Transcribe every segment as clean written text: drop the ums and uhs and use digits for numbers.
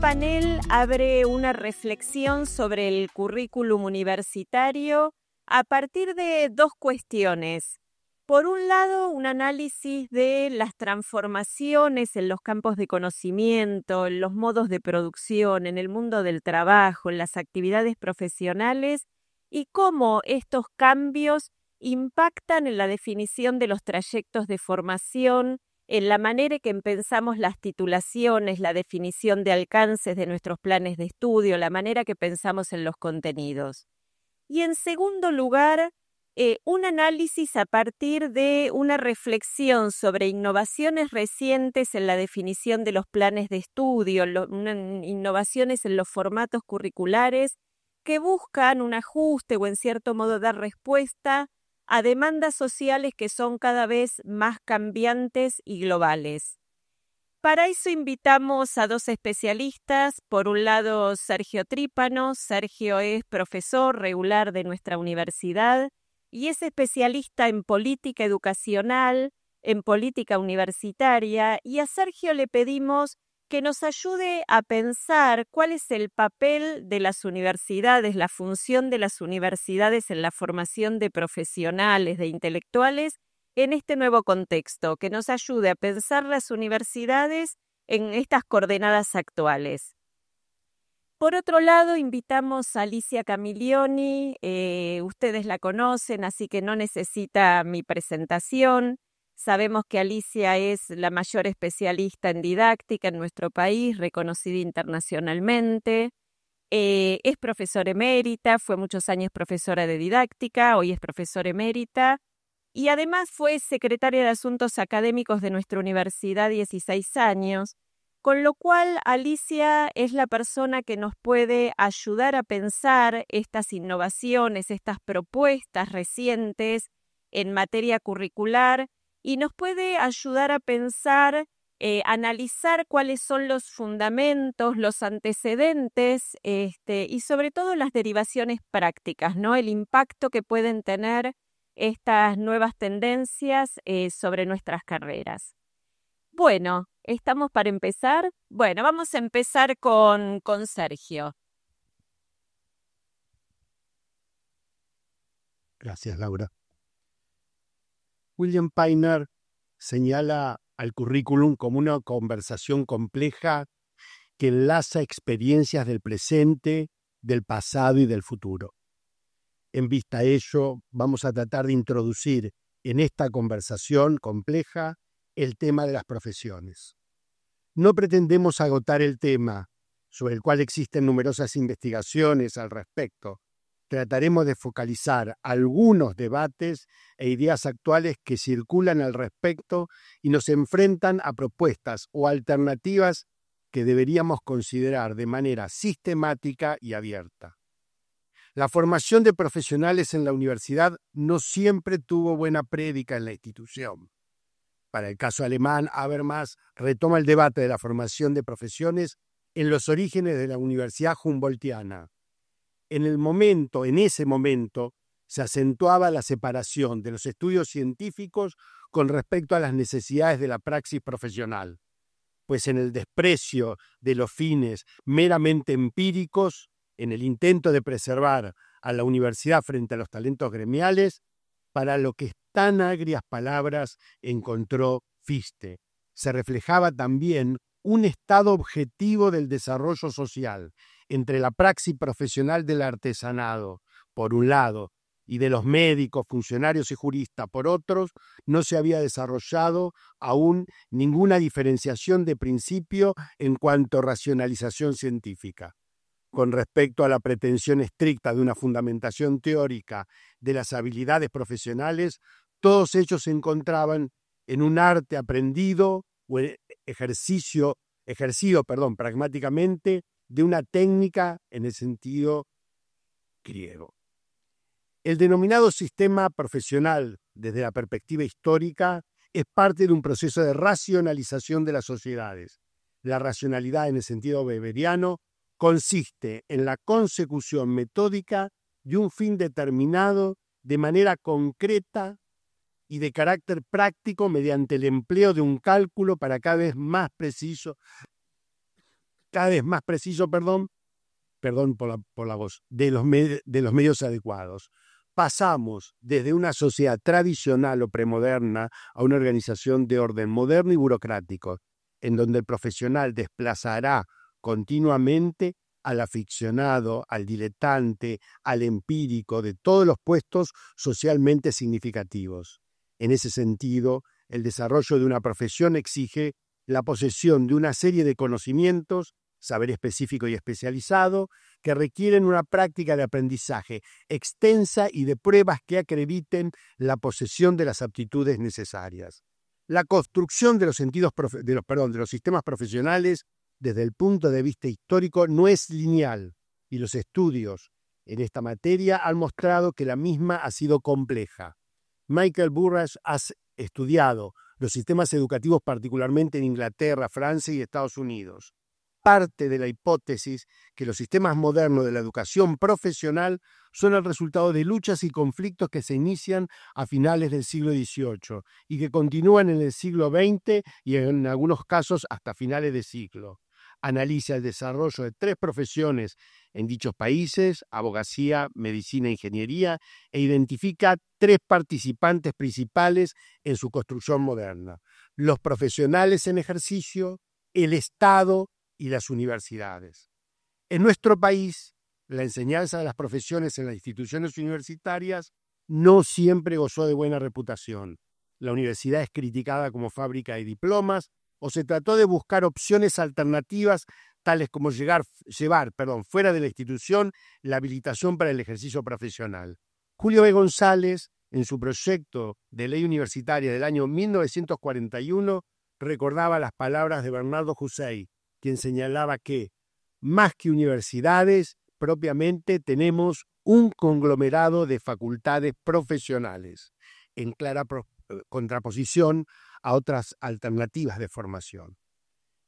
panel abre una reflexión sobre el currículum universitario a partir de dos cuestiones. Por un lado, un análisis de las transformaciones en los campos de conocimiento, en los modos de producción, en el mundo del trabajo, en las actividades profesionales y cómo estos cambios impactan en la definición de los trayectos de formación, en la manera en que pensamos las titulaciones, la definición de alcances de nuestros planes de estudio, la manera que pensamos en los contenidos. Y en segundo lugar, un análisis a partir de una reflexión sobre innovaciones recientes en la definición de los planes de estudio, innovaciones en los formatos curriculares que buscan un ajuste o en cierto modo dar respuesta a demandas sociales que son cada vez más cambiantes y globales. Para eso invitamos a dos especialistas. Por un lado, Sergio Trípano. Sergio es profesor regular de nuestra universidad y es especialista en política educacional, en política universitaria, y a Sergio le pedimos que nos ayude a pensar cuál es el papel de las universidades, la función de las universidades en la formación de profesionales, de intelectuales, en este nuevo contexto, que nos ayude a pensar las universidades en estas coordenadas actuales. Por otro lado, invitamos a Alicia Camillioni. Ustedes la conocen, así que no necesita mi presentación. Sabemos que Alicia es la mayor especialista en didáctica en nuestro país, reconocida internacionalmente. Es profesora emérita, fue muchos años profesora de didáctica, hoy es profesora emérita. Y además fue secretaria de Asuntos Académicos de nuestra universidad 16 años, con lo cual Alicia es la persona que nos puede ayudar a pensar estas innovaciones, estas propuestas recientes en materia curricular y nos puede ayudar a pensar, analizar cuáles son los fundamentos, los antecedentes y sobre todo las derivaciones prácticas, ¿no? El impacto que pueden tener estas nuevas tendencias sobre nuestras carreras. Bueno, ¿estamos para empezar? Bueno, vamos a empezar con Sergio. Gracias, Laura. William Painter señala al currículum como una conversación compleja que enlaza experiencias del presente, del pasado y del futuro. En vista a ello, vamos a tratar de introducir en esta conversación compleja el tema de las profesiones. No pretendemos agotar el tema, sobre el cual existen numerosas investigaciones al respecto. Trataremos de focalizar algunos debates e ideas actuales que circulan al respecto y nos enfrentan a propuestas o alternativas que deberíamos considerar de manera sistemática y abierta. La formación de profesionales en la universidad no siempre tuvo buena prédica en la institución. Para el caso alemán, Habermas retoma el debate de la formación de profesiones en los orígenes de la Universidad Humboldtiana. En ese momento, se acentuaba la separación de los estudios científicos con respecto a las necesidades de la praxis profesional, pues en el desprecio de los fines meramente empíricos, en el intento de preservar a la universidad frente a los talentos gremiales, para lo que tan agrias palabras encontró Fichte. Se reflejaba también un estado objetivo del desarrollo social entre la praxis profesional del artesanado, por un lado, y de los médicos, funcionarios y juristas, por otros, no se había desarrollado aún ninguna diferenciación de principio en cuanto a racionalización científica. Con respecto a la pretensión estricta de una fundamentación teórica de las habilidades profesionales, todos ellos se encontraban en un arte aprendido o ejercido pragmáticamente de una técnica en el sentido griego. El denominado sistema profesional, desde la perspectiva histórica, es parte de un proceso de racionalización de las sociedades. La racionalidad, en el sentido weberiano, consiste en la consecución metódica de un fin determinado de manera concreta y de carácter práctico mediante el empleo de un cálculo para cada vez más preciso cada vez más preciso, perdón por la voz, de los medios adecuados. Pasamos desde una sociedad tradicional o premoderna a una organización de orden moderno y burocrático, en donde el profesional desplazará continuamente al aficionado, al diletante, al empírico de todos los puestos socialmente significativos. En ese sentido, el desarrollo de una profesión exige la posesión de una serie de conocimientos, saber específico y especializado, que requieren una práctica de aprendizaje extensa y de pruebas que acrediten la posesión de las aptitudes necesarias. La construcción de los sistemas profesionales desde el punto de vista histórico no es lineal y los estudios en esta materia han mostrado que la misma ha sido compleja. Michael Burrage ha estudiado los sistemas educativos particularmente en Inglaterra, Francia y Estados Unidos. Parte de la hipótesis que los sistemas modernos de la educación profesional son el resultado de luchas y conflictos que se inician a finales del siglo XVIII y que continúan en el siglo XX y en algunos casos hasta finales de siglo. Analiza el desarrollo de 3 profesiones en dichos países, abogacía, medicina e ingeniería, e identifica 3 participantes principales en su construcción moderna: los profesionales en ejercicio, el Estado y las universidades. En nuestro país, la enseñanza de las profesiones en las instituciones universitarias no siempre gozó de buena reputación. La universidad es criticada como fábrica de diplomas, o se trató de buscar opciones alternativas, tales como llevar fuera de la institución la habilitación para el ejercicio profesional. Julio B. González, en su proyecto de ley universitaria del año 1941, recordaba las palabras de Bernardo Hussein, quien señalaba que, más que universidades, propiamente tenemos un conglomerado de facultades profesionales, en clara contraposición a otras alternativas de formación.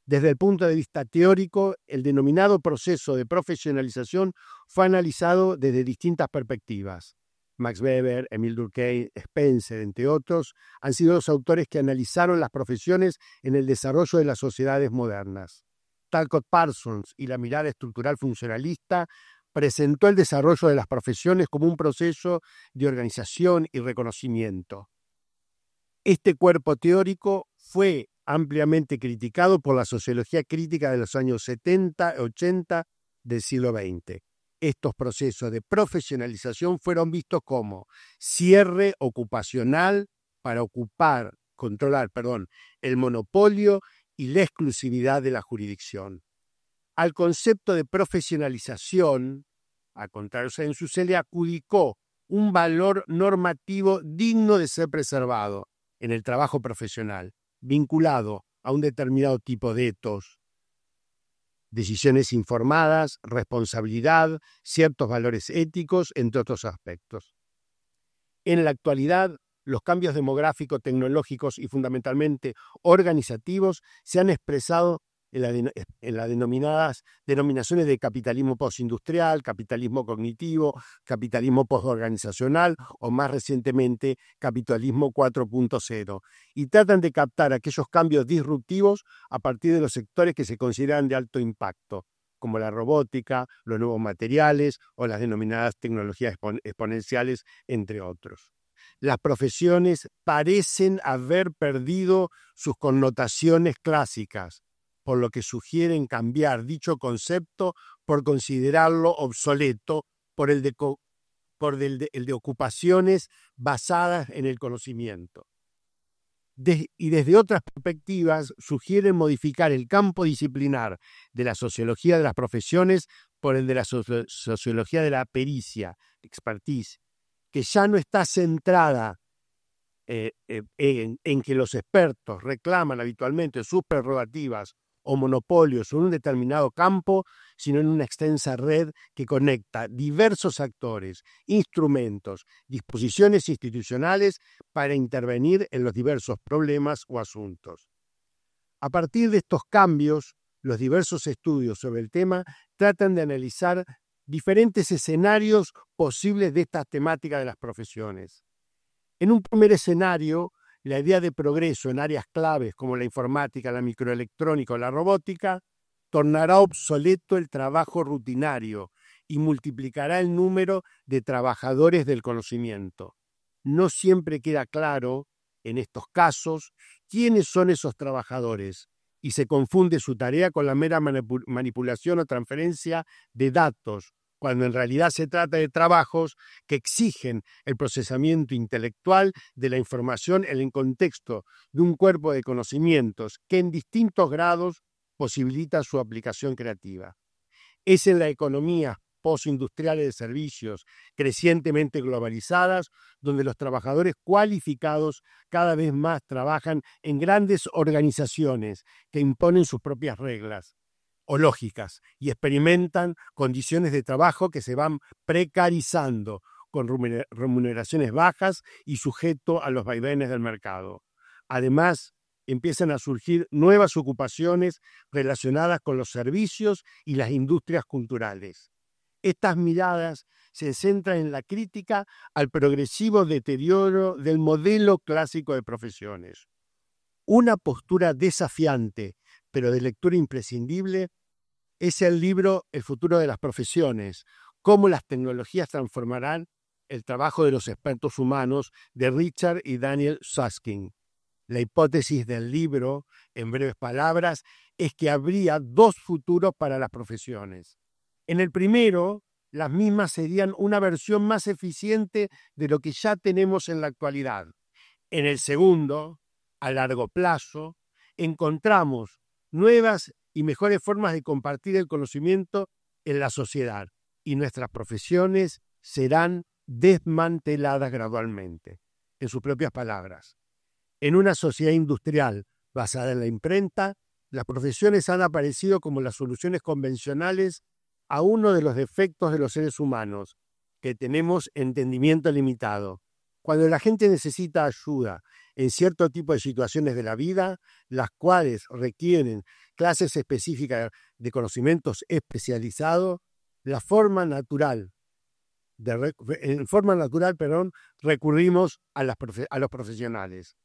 Desde el punto de vista teórico, el denominado proceso de profesionalización fue analizado desde distintas perspectivas. Max Weber, Emile Durkheim, Spencer, entre otros, han sido los autores que analizaron las profesiones en el desarrollo de las sociedades modernas. Talcott Parsons y la mirada estructural funcionalista presentó el desarrollo de las profesiones como un proceso de organización y reconocimiento. Este cuerpo teórico fue ampliamente criticado por la sociología crítica de los años 70 y 80 del siglo XX. Estos procesos de profesionalización fueron vistos como cierre ocupacional para controlar el monopolio y la exclusividad de la jurisdicción. Al concepto de profesionalización, a contrario sensu, se le adjudicó un valor normativo digno de ser preservado en el trabajo profesional, vinculado a un determinado tipo de etos, decisiones informadas, responsabilidad, ciertos valores éticos, entre otros aspectos. En la actualidad, los cambios demográficos, tecnológicos y fundamentalmente organizativos se han expresado en las denominaciones de capitalismo postindustrial, capitalismo cognitivo, capitalismo postorganizacional o más recientemente capitalismo 4.0, y tratan de captar aquellos cambios disruptivos a partir de los sectores que se consideran de alto impacto, como la robótica, los nuevos materiales o las denominadas tecnologías exponenciales, entre otros. Las profesiones parecen haber perdido sus connotaciones clásicas, por lo que sugieren cambiar dicho concepto por considerarlo obsoleto por el de ocupaciones basadas en el conocimiento. Y desde otras perspectivas sugieren modificar el campo disciplinar de la sociología de las profesiones por el de la sociología de la pericia, expertise, que ya no está centrada en que los expertos reclaman habitualmente sus prerrogativas o monopolios en un determinado campo, sino en una extensa red que conecta diversos actores, instrumentos, disposiciones institucionales para intervenir en los diversos problemas o asuntos. A partir de estos cambios, los diversos estudios sobre el tema tratan de analizar diferentes escenarios posibles de estas temáticas de las profesiones. En un primer escenario, la idea de progreso en áreas claves como la informática, la microelectrónica o la robótica tornará obsoleto el trabajo rutinario y multiplicará el número de trabajadores del conocimiento. No siempre queda claro, en estos casos, quiénes son esos trabajadores, y se confunde su tarea con la mera manipulación o transferencia de datos, cuando en realidad se trata de trabajos que exigen el procesamiento intelectual de la información en el contexto de un cuerpo de conocimientos que en distintos grados posibilita su aplicación creativa. Es en la economía postindustriales de servicios crecientemente globalizadas, donde los trabajadores cualificados cada vez más trabajan en grandes organizaciones que imponen sus propias reglas o lógicas y experimentan condiciones de trabajo que se van precarizando con remuneraciones bajas y sujeto a los vaivenes del mercado. Además, empiezan a surgir nuevas ocupaciones relacionadas con los servicios y las industrias culturales. Estas miradas se centran en la crítica al progresivo deterioro del modelo clásico de profesiones. Una postura desafiante, pero de lectura imprescindible, es el libro El futuro de las profesiones, cómo las tecnologías transformarán el trabajo de los expertos humanos, de Richard y Daniel Susskind. La hipótesis del libro, en breves palabras, es que habría dos futuros para las profesiones. En el primero, las mismas serían una versión más eficiente de lo que ya tenemos en la actualidad. En el segundo, a largo plazo, encontramos nuevas y mejores formas de compartir el conocimiento en la sociedad y nuestras profesiones serán desmanteladas gradualmente. En sus propias palabras, en una sociedad industrial basada en la imprenta, las profesiones han aparecido como las soluciones convencionales a uno de los defectos de los seres humanos, que tenemos entendimiento limitado. Cuando la gente necesita ayuda en cierto tipo de situaciones de la vida, las cuales requieren clases específicas de conocimientos especializados, en forma natural, recurrimos a los profesionales.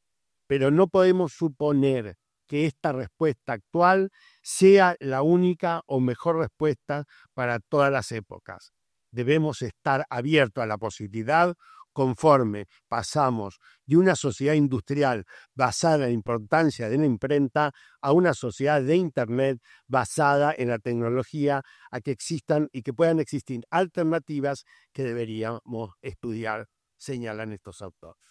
Pero no podemos suponer que esta respuesta actual sea la única o mejor respuesta para todas las épocas. Debemos estar abiertos a la posibilidad conforme pasamos de una sociedad industrial basada en la importancia de la imprenta a una sociedad de Internet basada en la tecnología, a que existan y que puedan existir alternativas que deberíamos estudiar, señalan estos autores.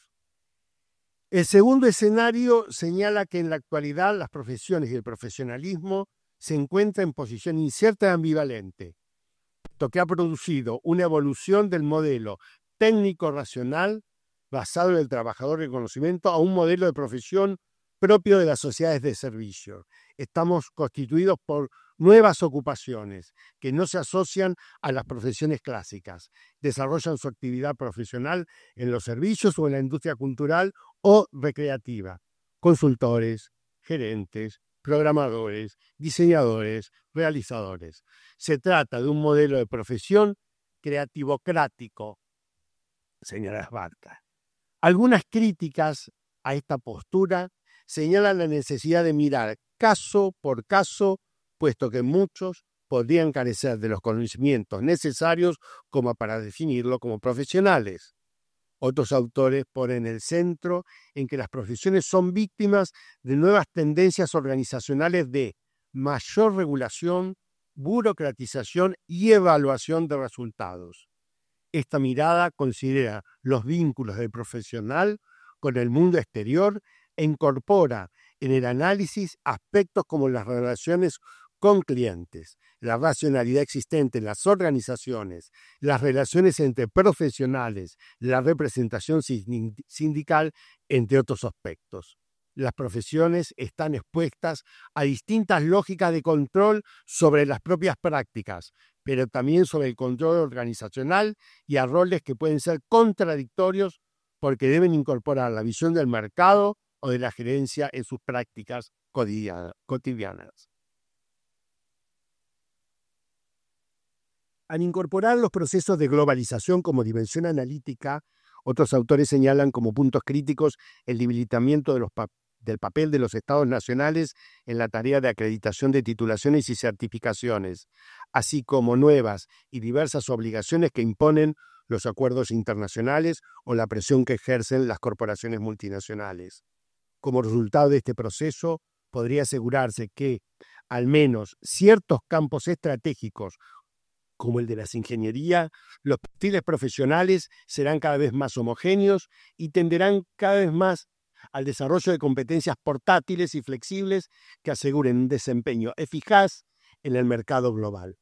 El segundo escenario señala que en la actualidad las profesiones y el profesionalismo se encuentran en posición incierta y ambivalente, puesto que ha producido una evolución del modelo técnico-racional basado en el trabajador de conocimiento a un modelo de profesión propio de las sociedades de servicio. Estamos constituidos por nuevas ocupaciones que no se asocian a las profesiones clásicas, desarrollan su actividad profesional en los servicios o en la industria cultural o recreativa. Consultores, gerentes, programadores, diseñadores, realizadores. Se trata de un modelo de profesión creativocrático, señala Svarta. Algunas críticas a esta postura señalan la necesidad de mirar caso por caso, puesto que muchos podrían carecer de los conocimientos necesarios como para definirlo como profesionales. Otros autores ponen el centro en que las profesiones son víctimas de nuevas tendencias organizacionales de mayor regulación, burocratización y evaluación de resultados. Esta mirada considera los vínculos del profesional con el mundo exterior e incorpora en el análisis aspectos como las relaciones con clientes, la racionalidad existente en las organizaciones, las relaciones entre profesionales, la representación sindical, entre otros aspectos. Las profesiones están expuestas a distintas lógicas de control sobre las propias prácticas, pero también sobre el control organizacional y a roles que pueden ser contradictorios porque deben incorporar la visión del mercado o de la gerencia en sus prácticas cotidianas. Al incorporar los procesos de globalización como dimensión analítica, otros autores señalan como puntos críticos el debilitamiento de los del papel de los estados nacionales en la tarea de acreditación de titulaciones y certificaciones, así como nuevas y diversas obligaciones que imponen los acuerdos internacionales o la presión que ejercen las corporaciones multinacionales. Como resultado de este proceso, podría asegurarse que, al menos, ciertos campos estratégicos, como el de las ingenierías, los perfiles profesionales serán cada vez más homogéneos y tenderán cada vez más al desarrollo de competencias portátiles y flexibles que aseguren un desempeño eficaz en el mercado global.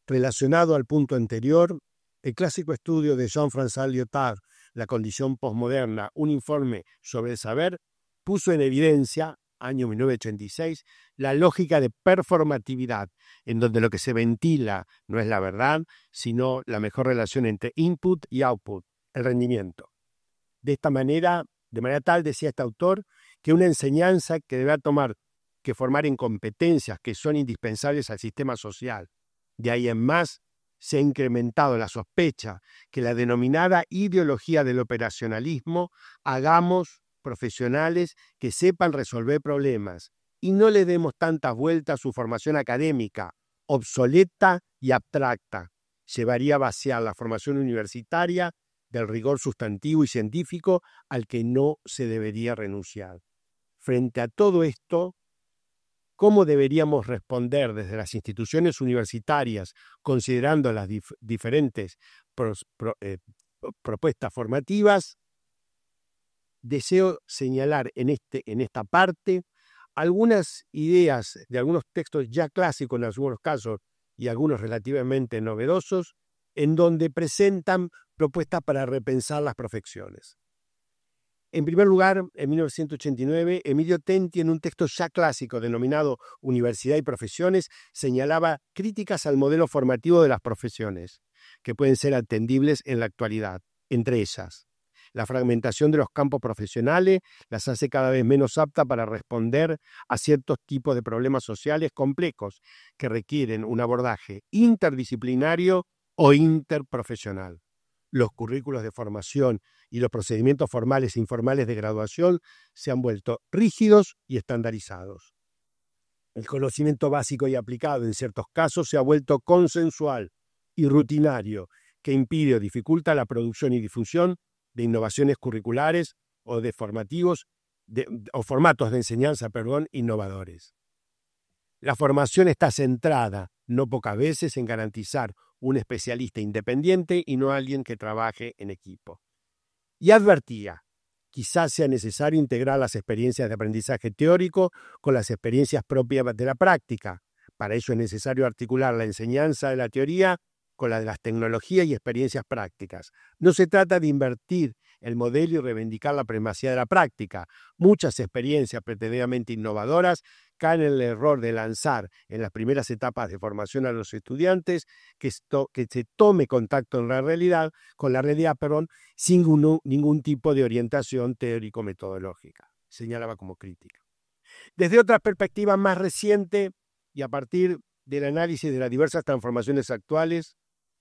Relacionado al punto anterior, el clásico estudio de Jean-François Lyotard, La condición posmoderna, un informe sobre el saber, puso en evidencia, año 1986, la lógica de performatividad, en donde lo que se ventila no es la verdad, sino la mejor relación entre input y output, el rendimiento. De manera tal, decía este autor, que una enseñanza que debe formar en competencias que son indispensables al sistema social. De ahí en más, se ha incrementado la sospecha que la denominada ideología del operacionalismo hagamos profesionales que sepan resolver problemas y no le demos tantas vueltas a su formación académica, obsoleta y abstracta. Llevaría a vaciar la formación universitaria del rigor sustantivo y científico al que no se debería renunciar. Frente a todo esto, ¿cómo deberíamos responder desde las instituciones universitarias, considerando las diferentes propuestas formativas? Deseo señalar en esta parte algunas ideas de algunos textos ya clásicos en algunos casos y algunos relativamente novedosos, en donde presentan propuestas para repensar las profesiones. En primer lugar, en 1989, Emilio Tenti, en un texto ya clásico denominado Universidad y Profesiones, señalaba críticas al modelo formativo de las profesiones, que pueden ser atendibles en la actualidad. Entre ellas, la fragmentación de los campos profesionales las hace cada vez menos aptas para responder a ciertos tipos de problemas sociales complejos que requieren un abordaje interdisciplinario o interprofesional. Los currículos de formación y los procedimientos formales e informales de graduación se han vuelto rígidos y estandarizados. El conocimiento básico y aplicado en ciertos casos se ha vuelto consensual y rutinario, que impide o dificulta la producción y difusión de innovaciones curriculares o de formatos de enseñanza, innovadores. La formación está centrada, no pocas veces, en garantizar un especialista independiente y no alguien que trabaje en equipo. Y advertía, quizás sea necesario integrar las experiencias de aprendizaje teórico con las experiencias propias de la práctica. Para ello es necesario articular la enseñanza de la teoría con la de las tecnologías y experiencias prácticas. No se trata de invertir el modelo y reivindicar la primacía de la práctica. Muchas experiencias pretendidamente innovadoras caen en el error de lanzar en las primeras etapas de formación a los estudiantes que se tome contacto con la realidad, sin ningún tipo de orientación teórico-metodológica, señalaba como crítica. Desde otra perspectiva más reciente y a partir del análisis de las diversas transformaciones actuales,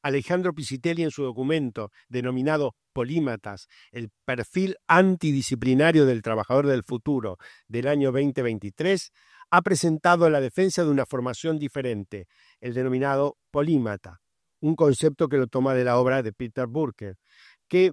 Alejandro Piscitelli, en su documento denominado Polímatas, el perfil antidisciplinario del trabajador del futuro del año 2023, ha presentado la defensa de una formación diferente, el denominado polímata, un concepto que lo toma de la obra de Peter Burke, que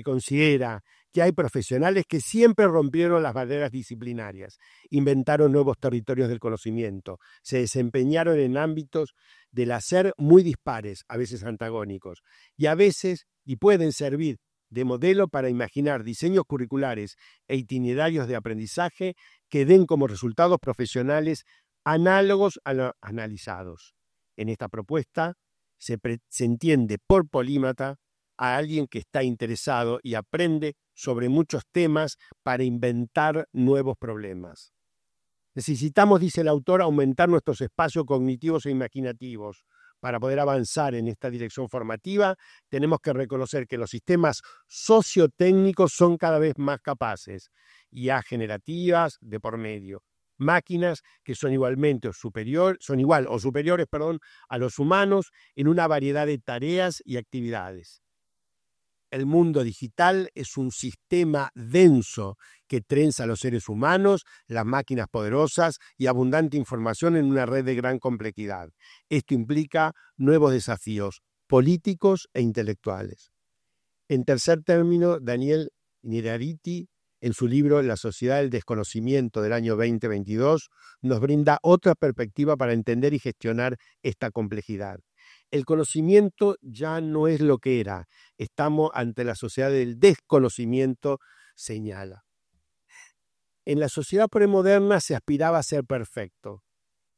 considera que hay profesionales que siempre rompieron las barreras disciplinarias, inventaron nuevos territorios del conocimiento, se desempeñaron en ámbitos del hacer muy dispares, a veces antagónicos, y pueden servir de modelo para imaginar diseños curriculares e itinerarios de aprendizaje que den como resultados profesionales análogos a los analizados. En esta propuesta se entiende por polímata a alguien que está interesado y aprende sobre muchos temas para inventar nuevos problemas. Necesitamos, dice el autor, aumentar nuestros espacios cognitivos e imaginativos. Para poder avanzar en esta dirección formativa, tenemos que reconocer que los sistemas sociotécnicos son cada vez más capaces, IA generativas de por medio, máquinas que son igual o superiores a los humanos en una variedad de tareas y actividades. El mundo digital es un sistema denso que trenza a los seres humanos, las máquinas poderosas y abundante información en una red de gran complejidad. Esto implica nuevos desafíos políticos e intelectuales. En tercer término, Daniel Innerarity, en su libro La sociedad del desconocimiento del año 2022, nos brinda otra perspectiva para entender y gestionar esta complejidad. El conocimiento ya no es lo que era. Estamos ante la sociedad del desconocimiento, señala. En la sociedad premoderna se aspiraba a ser perfecto,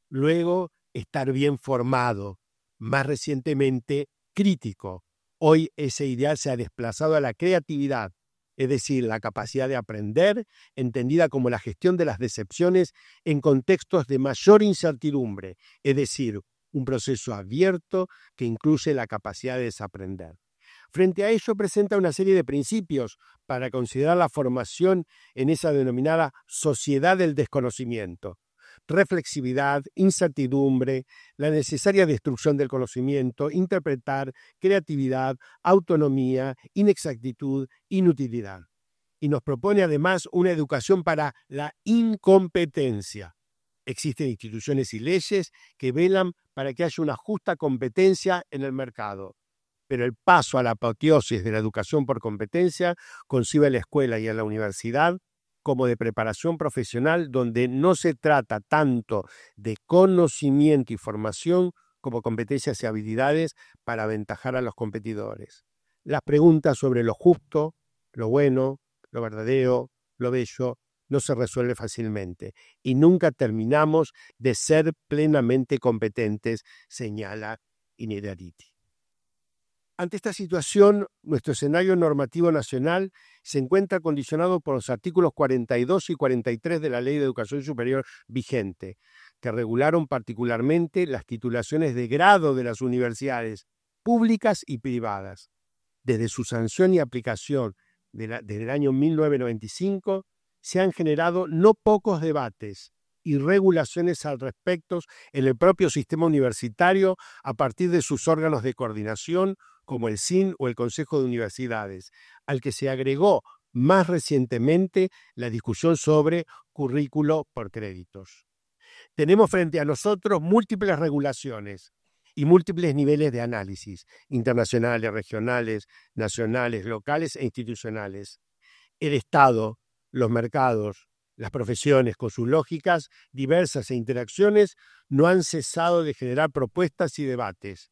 luego estar bien formado, más recientemente crítico. Hoy ese ideal se ha desplazado a la creatividad, es decir, la capacidad de aprender, entendida como la gestión de las decepciones en contextos de mayor incertidumbre, es decir, un proceso abierto que incluye la capacidad de desaprender. Frente a ello, presenta una serie de principios para considerar la formación en esa denominada sociedad del desconocimiento. Reflexividad, incertidumbre, la necesaria destrucción del conocimiento, interpretar, creatividad, autonomía, inexactitud, inutilidad. Y nos propone además una educación para la incompetencia. Existen instituciones y leyes que velan para que haya una justa competencia en el mercado. Pero el paso a la apoteosis de la educación por competencia concibe a la escuela y a la universidad como de preparación profesional, donde no se trata tanto de conocimiento y formación como competencias y habilidades para aventajar a los competidores. Las preguntas sobre lo justo, lo bueno, lo verdadero, lo bello, no se resuelve fácilmente y nunca terminamos de ser plenamente competentes, señala Innerarity. Ante esta situación, nuestro escenario normativo nacional se encuentra condicionado por los artículos 42 y 43 de la Ley de Educación Superior vigente, que regularon particularmente las titulaciones de grado de las universidades públicas y privadas. Desde su sanción y aplicación desde el año 1995, se han generado no pocos debates y regulaciones al respecto en el propio sistema universitario a partir de sus órganos de coordinación, como el SIN o el Consejo de Universidades, al que se agregó más recientemente la discusión sobre currículo por créditos. Tenemos frente a nosotros múltiples regulaciones y múltiples niveles de análisis, internacionales, regionales, nacionales, locales e institucionales. El Estado, los mercados, las profesiones, con sus lógicas diversas e interacciones, no han cesado de generar propuestas y debates.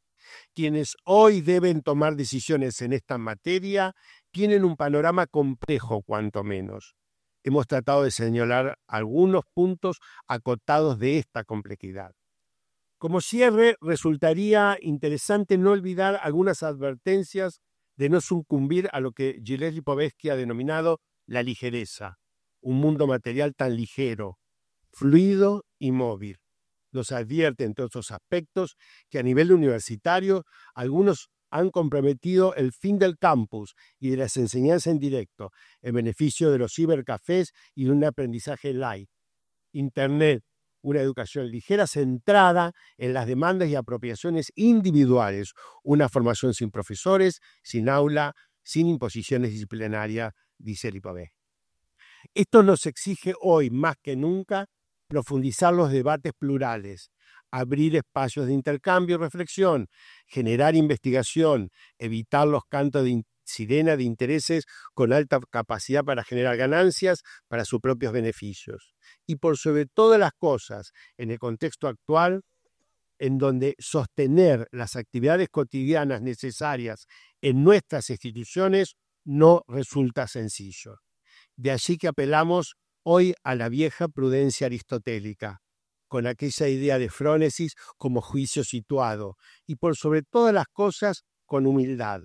Quienes hoy deben tomar decisiones en esta materia tienen un panorama complejo, cuanto menos. Hemos tratado de señalar algunos puntos acotados de esta complejidad. Como cierre, resultaría interesante no olvidar algunas advertencias de no sucumbir a lo que Gilles Lipovetsky ha denominado la ligereza, un mundo material tan ligero, fluido y móvil. Nos advierte, entre otros aspectos, que a nivel universitario algunos han comprometido el fin del campus y de las enseñanzas en directo en beneficio de los cibercafés y de un aprendizaje light. Internet, una educación ligera centrada en las demandas y apropiaciones individuales, una formación sin profesores, sin aula, sin imposiciones disciplinarias, dice Lipovetsky. Esto nos exige hoy más que nunca profundizar los debates plurales, abrir espacios de intercambio y reflexión, generar investigación, evitar los cantos de sirena de intereses con alta capacidad para generar ganancias para sus propios beneficios. Y por sobre todas las cosas, en el contexto actual, en donde sostener las actividades cotidianas necesarias en nuestras instituciones no resulta sencillo. De allí que apelamos hoy a la vieja prudencia aristotélica, con aquella idea de frónesis como juicio situado, y por sobre todas las cosas con humildad,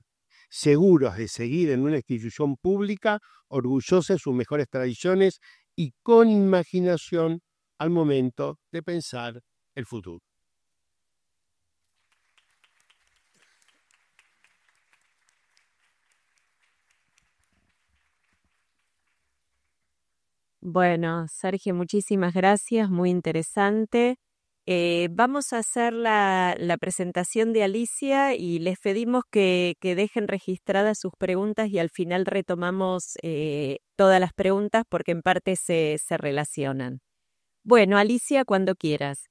seguros de seguir en una institución pública, orgullosa de sus mejores tradiciones y con imaginación al momento de pensar el futuro. Bueno, Sergio, muchísimas gracias, muy interesante. Vamos a hacer la presentación de Alicia y les pedimos que dejen registradas sus preguntas y al final retomamos todas las preguntas porque en parte se relacionan. Bueno, Alicia, cuando quieras.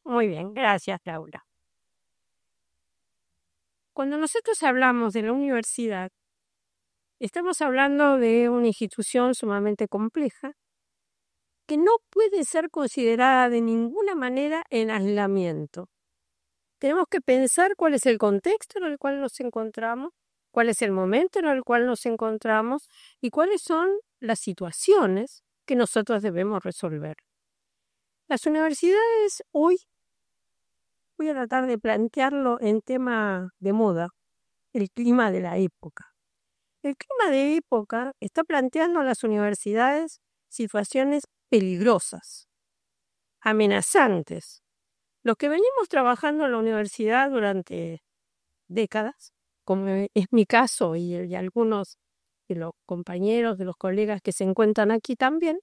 Muy bien, gracias, Laura. Cuando nosotros hablamos de la universidad, estamos hablando de una institución sumamente compleja que no puede ser considerada de ninguna manera en aislamiento. Tenemos que pensar cuál es el contexto en el cual nos encontramos, cuál es el momento en el cual nos encontramos y cuáles son las situaciones que nosotros debemos resolver. Las universidades hoy, voy a tratar de plantearlo en tema de moda, el clima de la época. El clima de época está planteando a las universidades situaciones peligrosas, amenazantes. Los que venimos trabajando en la universidad durante décadas, como es mi caso y algunos de los compañeros, de los colegas que se encuentran aquí también,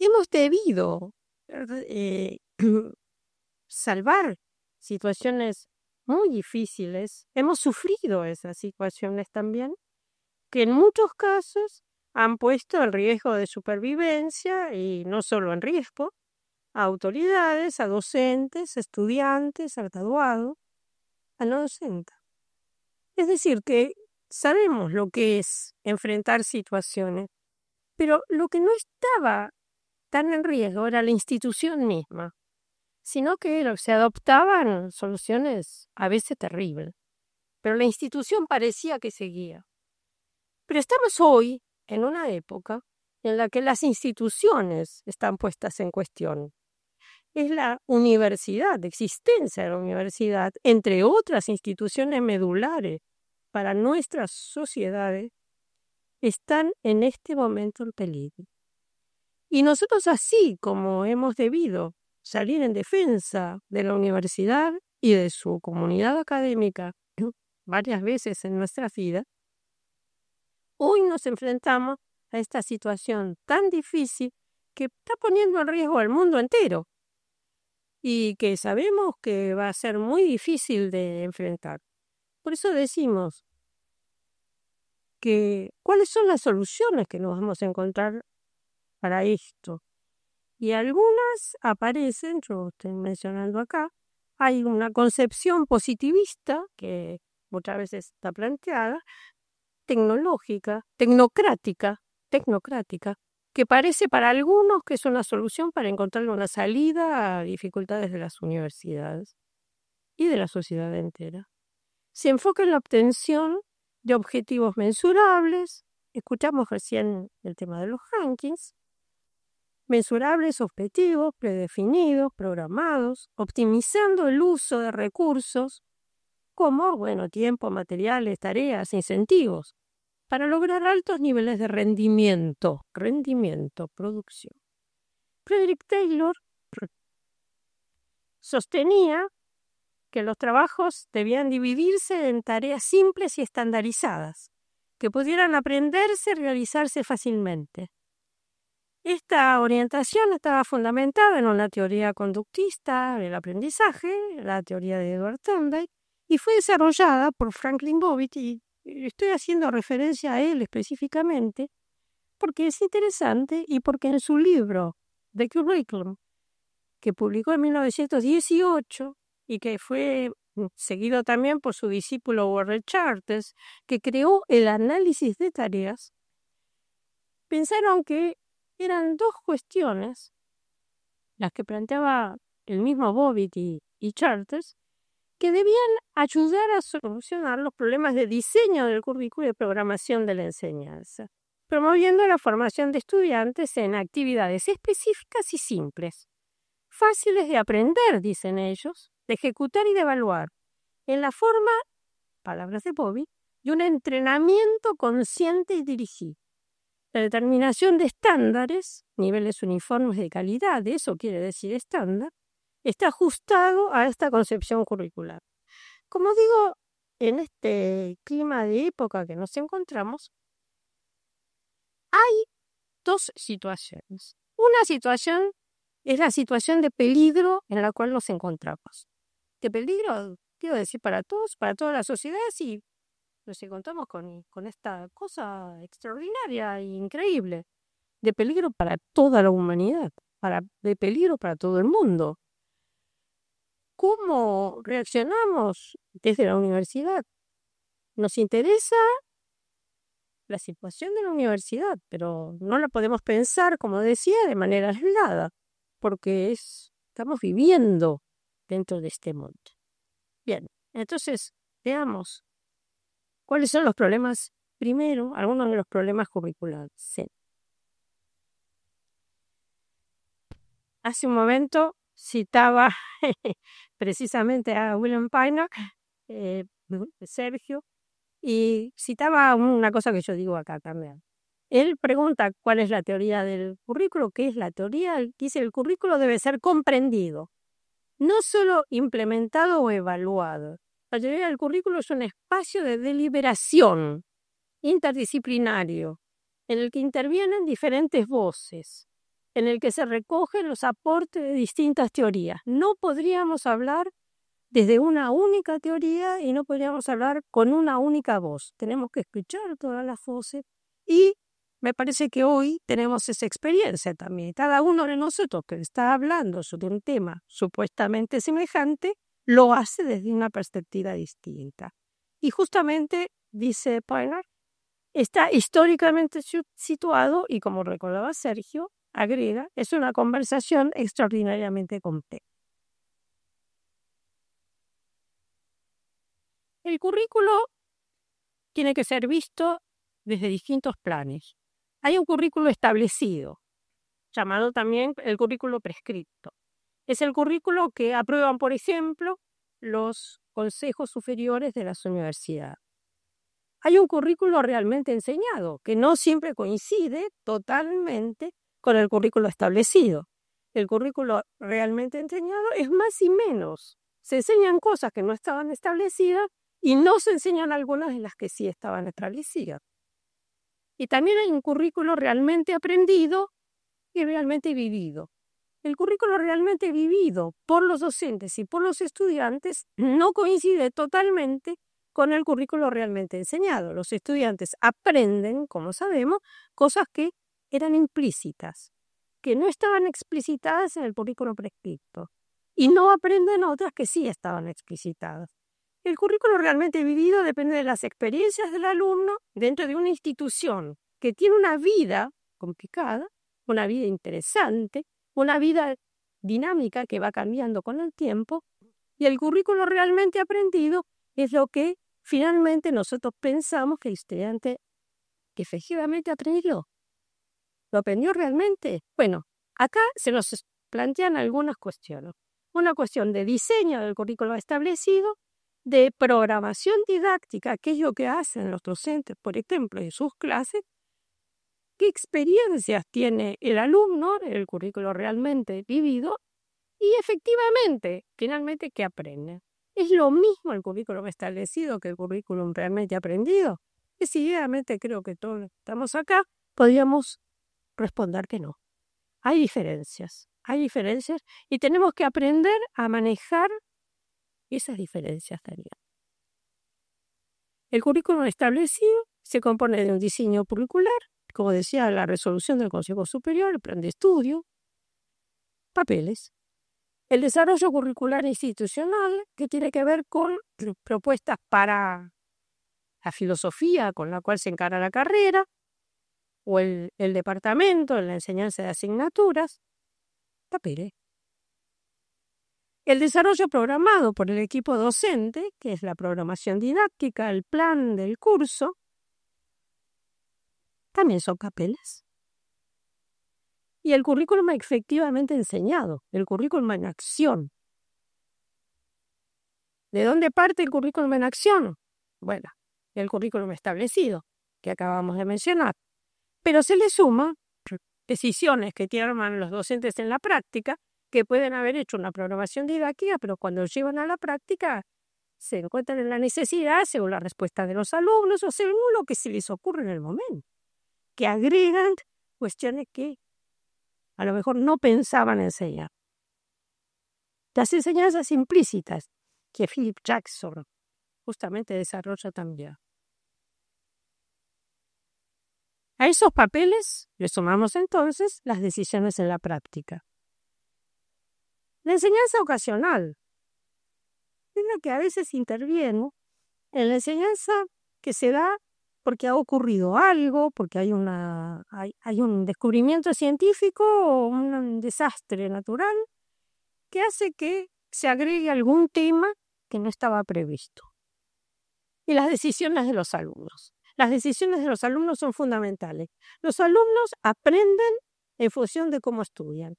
hemos debido salvar situaciones muy difíciles. Hemos sufrido esas situaciones también, que en muchos casos han puesto en riesgo de supervivencia, y no solo en riesgo, a autoridades, a docentes, a estudiantes, al graduado, a no docente. Es decir, que sabemos lo que es enfrentar situaciones, pero lo que no estaba tan en riesgo era la institución misma, sino que se adoptaban soluciones a veces terribles, pero la institución parecía que seguía. Pero estamos hoy en una época en la que las instituciones están puestas en cuestión. Es la universidad, la existencia de la universidad, entre otras instituciones medulares para nuestras sociedades, están en este momento en peligro. Y nosotros, así como hemos debido salir en defensa de la universidad y de su comunidad académica varias veces en nuestra vida, hoy nos enfrentamos a esta situación tan difícil que está poniendo en riesgo al mundo entero y que sabemos que va a ser muy difícil de enfrentar. Por eso decimos que cuáles son las soluciones que nos vamos a encontrar para esto. Y algunas aparecen, yo estoy mencionando acá, hay una concepción positivista que muchas veces está planteada, tecnológica, tecnocrática, que parece para algunos que es una solución para encontrar una salida a dificultades de las universidades y de la sociedad entera. Se enfoca en la obtención de objetivos mensurables, escuchamos recién el tema de los rankings, mensurables, objetivos, predefinidos, programados, optimizando el uso de recursos como, tiempo, materiales, tareas, incentivos, para lograr altos niveles de rendimiento, producción. Frederick Taylor sostenía que los trabajos debían dividirse en tareas simples y estandarizadas, que pudieran aprenderse y realizarse fácilmente. Esta orientación estaba fundamentada en una teoría conductista del aprendizaje, la teoría de Edward Thorndike, y fue desarrollada por Franklin Bobbitt, y estoy haciendo referencia a él específicamente porque es interesante y porque en su libro The Curriculum, que publicó en 1918 y que fue seguido también por su discípulo Warren Charters, que creó el análisis de tareas, pensaron que eran dos cuestiones las que planteaba el mismo Bobbitt y Charters, que debían ayudar a solucionar los problemas de diseño del currículo y de programación de la enseñanza, promoviendo la formación de estudiantes en actividades específicas y simples, fáciles de aprender, dicen ellos, de ejecutar y de evaluar, en la forma, palabras de Bobbitt, de un entrenamiento consciente y dirigido. La determinación de estándares, niveles uniformes de calidad, eso quiere decir estándar, está ajustado a esta concepción curricular. Como digo, en este clima de época que nos encontramos, hay dos situaciones. Una situación es la situación de peligro en la cual nos encontramos. De peligro, quiero decir, para todos, para toda la sociedad, y nos encontramos con esta cosa extraordinaria e increíble. De peligro para toda la humanidad, de peligro para todo el mundo. ¿Cómo reaccionamos desde la universidad? Nos interesa la situación de la universidad, pero no la podemos pensar, como decía, de manera aislada, porque estamos viviendo dentro de este mundo. Bien, entonces veamos cuáles son los problemas, primero, algunos de los problemas curriculares. Sí. Hace un momento citaba precisamente a William Pinnock, Sergio, y citaba una cosa que yo digo acá también. Él pregunta cuál es la teoría del currículo, qué es la teoría. Dice: el currículo debe ser comprendido, no solo implementado o evaluado. La teoría del currículo es un espacio de deliberación interdisciplinario en el que intervienen diferentes voces, en el que se recogen los aportes de distintas teorías. No podríamos hablar desde una única teoría y no podríamos hablar con una única voz. Tenemos que escuchar todas las voces, y me parece que hoy tenemos esa experiencia también. Cada uno de nosotros que está hablando sobre un tema supuestamente semejante lo hace desde una perspectiva distinta. Y justamente, dice Pinnock, está históricamente situado y, como recordaba Sergio, agrega, es una conversación extraordinariamente compleja. El currículo tiene que ser visto desde distintos planes. Hay un currículo establecido, llamado también el currículo prescripto. Es el currículo que aprueban, por ejemplo, los consejos superiores de las universidades. Hay un currículo realmente enseñado, que no siempre coincide totalmente con el currículo establecido. El currículo realmente enseñado es más y menos. Se enseñan cosas que no estaban establecidas y no se enseñan algunas de las que sí estaban establecidas. Y también hay un currículo realmente aprendido y realmente vivido. El currículo realmente vivido por los docentes y por los estudiantes no coincide totalmente con el currículo realmente enseñado. Los estudiantes aprenden, como sabemos, cosas que eran implícitas, que no estaban explicitadas en el currículo prescripto, y no aprenden otras que sí estaban explicitadas. El currículo realmente vivido depende de las experiencias del alumno dentro de una institución que tiene una vida complicada, una vida interesante, una vida dinámica que va cambiando con el tiempo, y el currículo realmente aprendido es lo que finalmente nosotros pensamos que el estudiante que efectivamente aprendió. ¿Lo aprendió realmente? Bueno, acá se nos plantean algunas cuestiones. Una cuestión de diseño del currículo establecido, de programación didáctica, aquello que hacen los docentes, por ejemplo, en sus clases, qué experiencias tiene el alumno, el currículo realmente vivido, y efectivamente, finalmente, ¿qué aprende? ¿Es lo mismo el currículum establecido que el currículum realmente aprendido? Decididamente creo que todos los que estamos acá podríamos responder que no. Hay diferencias y tenemos que aprender a manejar esas diferencias también. El currículum establecido se compone de un diseño curricular, como decía, la resolución del Consejo Superior, el plan de estudio, papeles. El desarrollo curricular institucional, que tiene que ver con propuestas para la filosofía con la cual se encara la carrera, o el departamento en la enseñanza de asignaturas, papeles. El desarrollo programado por el equipo docente, que es la programación didáctica, el plan del curso, también son papeles. Y el currículum efectivamente enseñado, el currículum en acción. ¿De dónde parte el currículum en acción? Bueno, el currículum establecido, que acabamos de mencionar. Pero se le suma decisiones que toman los docentes en la práctica, que pueden haber hecho una programación didáctica, pero cuando llevan a la práctica se encuentran en la necesidad, según la respuesta de los alumnos o según lo que se les ocurre en el momento, que agregan cuestiones que a lo mejor no pensaban enseñar. Las enseñanzas implícitas que Philip Jackson justamente desarrolla también. A esos papeles le sumamos entonces las decisiones en la práctica. La enseñanza ocasional es la que a veces interviene en la enseñanza que se da porque ha ocurrido algo, porque hay un descubrimiento científico o un desastre natural que hace que se agregue algún tema que no estaba previsto. Y las decisiones de los alumnos. Las decisiones de los alumnos son fundamentales. Los alumnos aprenden en función de cómo estudian.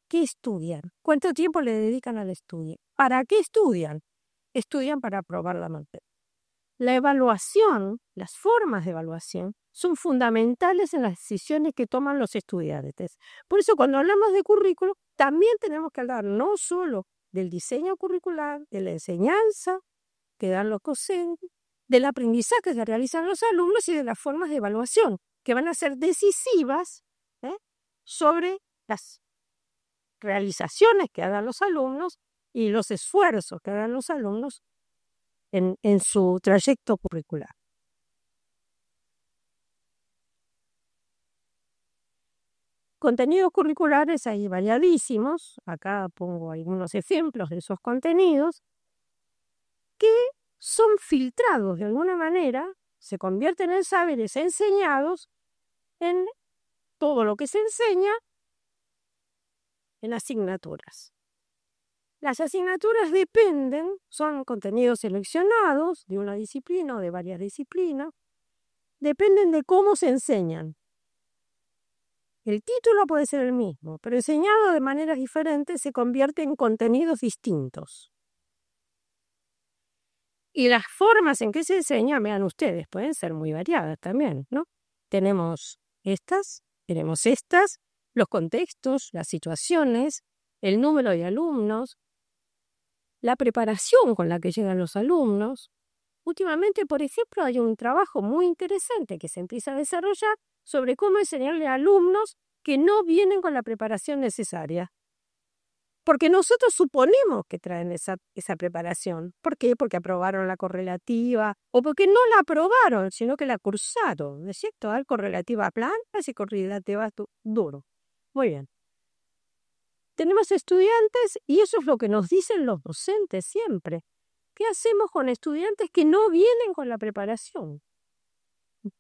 ¿Qué estudian? ¿Cuánto tiempo le dedican al estudio? ¿Para qué estudian? Estudian para aprobar la materia. La evaluación, las formas de evaluación, son fundamentales en las decisiones que toman los estudiantes. Por eso, cuando hablamos de currículo, también tenemos que hablar no solo del diseño curricular, de la enseñanza que dan los docentes, del aprendizaje que realizan los alumnos y de las formas de evaluación, que van a ser decisivas sobre las realizaciones que hagan los alumnos y los esfuerzos que hagan los alumnos en su trayecto curricular. Contenidos curriculares hay variadísimos. Acá pongo algunos ejemplos de esos contenidos que son filtrados de alguna manera, se convierten en saberes enseñados en todo lo que se enseña en asignaturas. Las asignaturas son contenidos seleccionados de una disciplina o de varias disciplinas, dependen de cómo se enseñan. El título puede ser el mismo, pero enseñado de maneras diferentes se convierte en contenidos distintos. Y las formas en que se enseña, vean ustedes, pueden ser muy variadas también, ¿no? Tenemos estas, los contextos, las situaciones, el número de alumnos, la preparación con la que llegan los alumnos. Últimamente, por ejemplo, hay un trabajo muy interesante que se empieza a desarrollar sobre cómo enseñarle a alumnos que no vienen con la preparación necesaria. Porque nosotros suponemos que traen esa preparación. ¿Por qué? Porque aprobaron la correlativa o porque no la aprobaron, sino que la cursaron, ¿no es cierto? Hay correlativa blancas y correlativa duro. Muy bien. Tenemos estudiantes y eso es lo que nos dicen los docentes siempre. ¿Qué hacemos con estudiantes que no vienen con la preparación?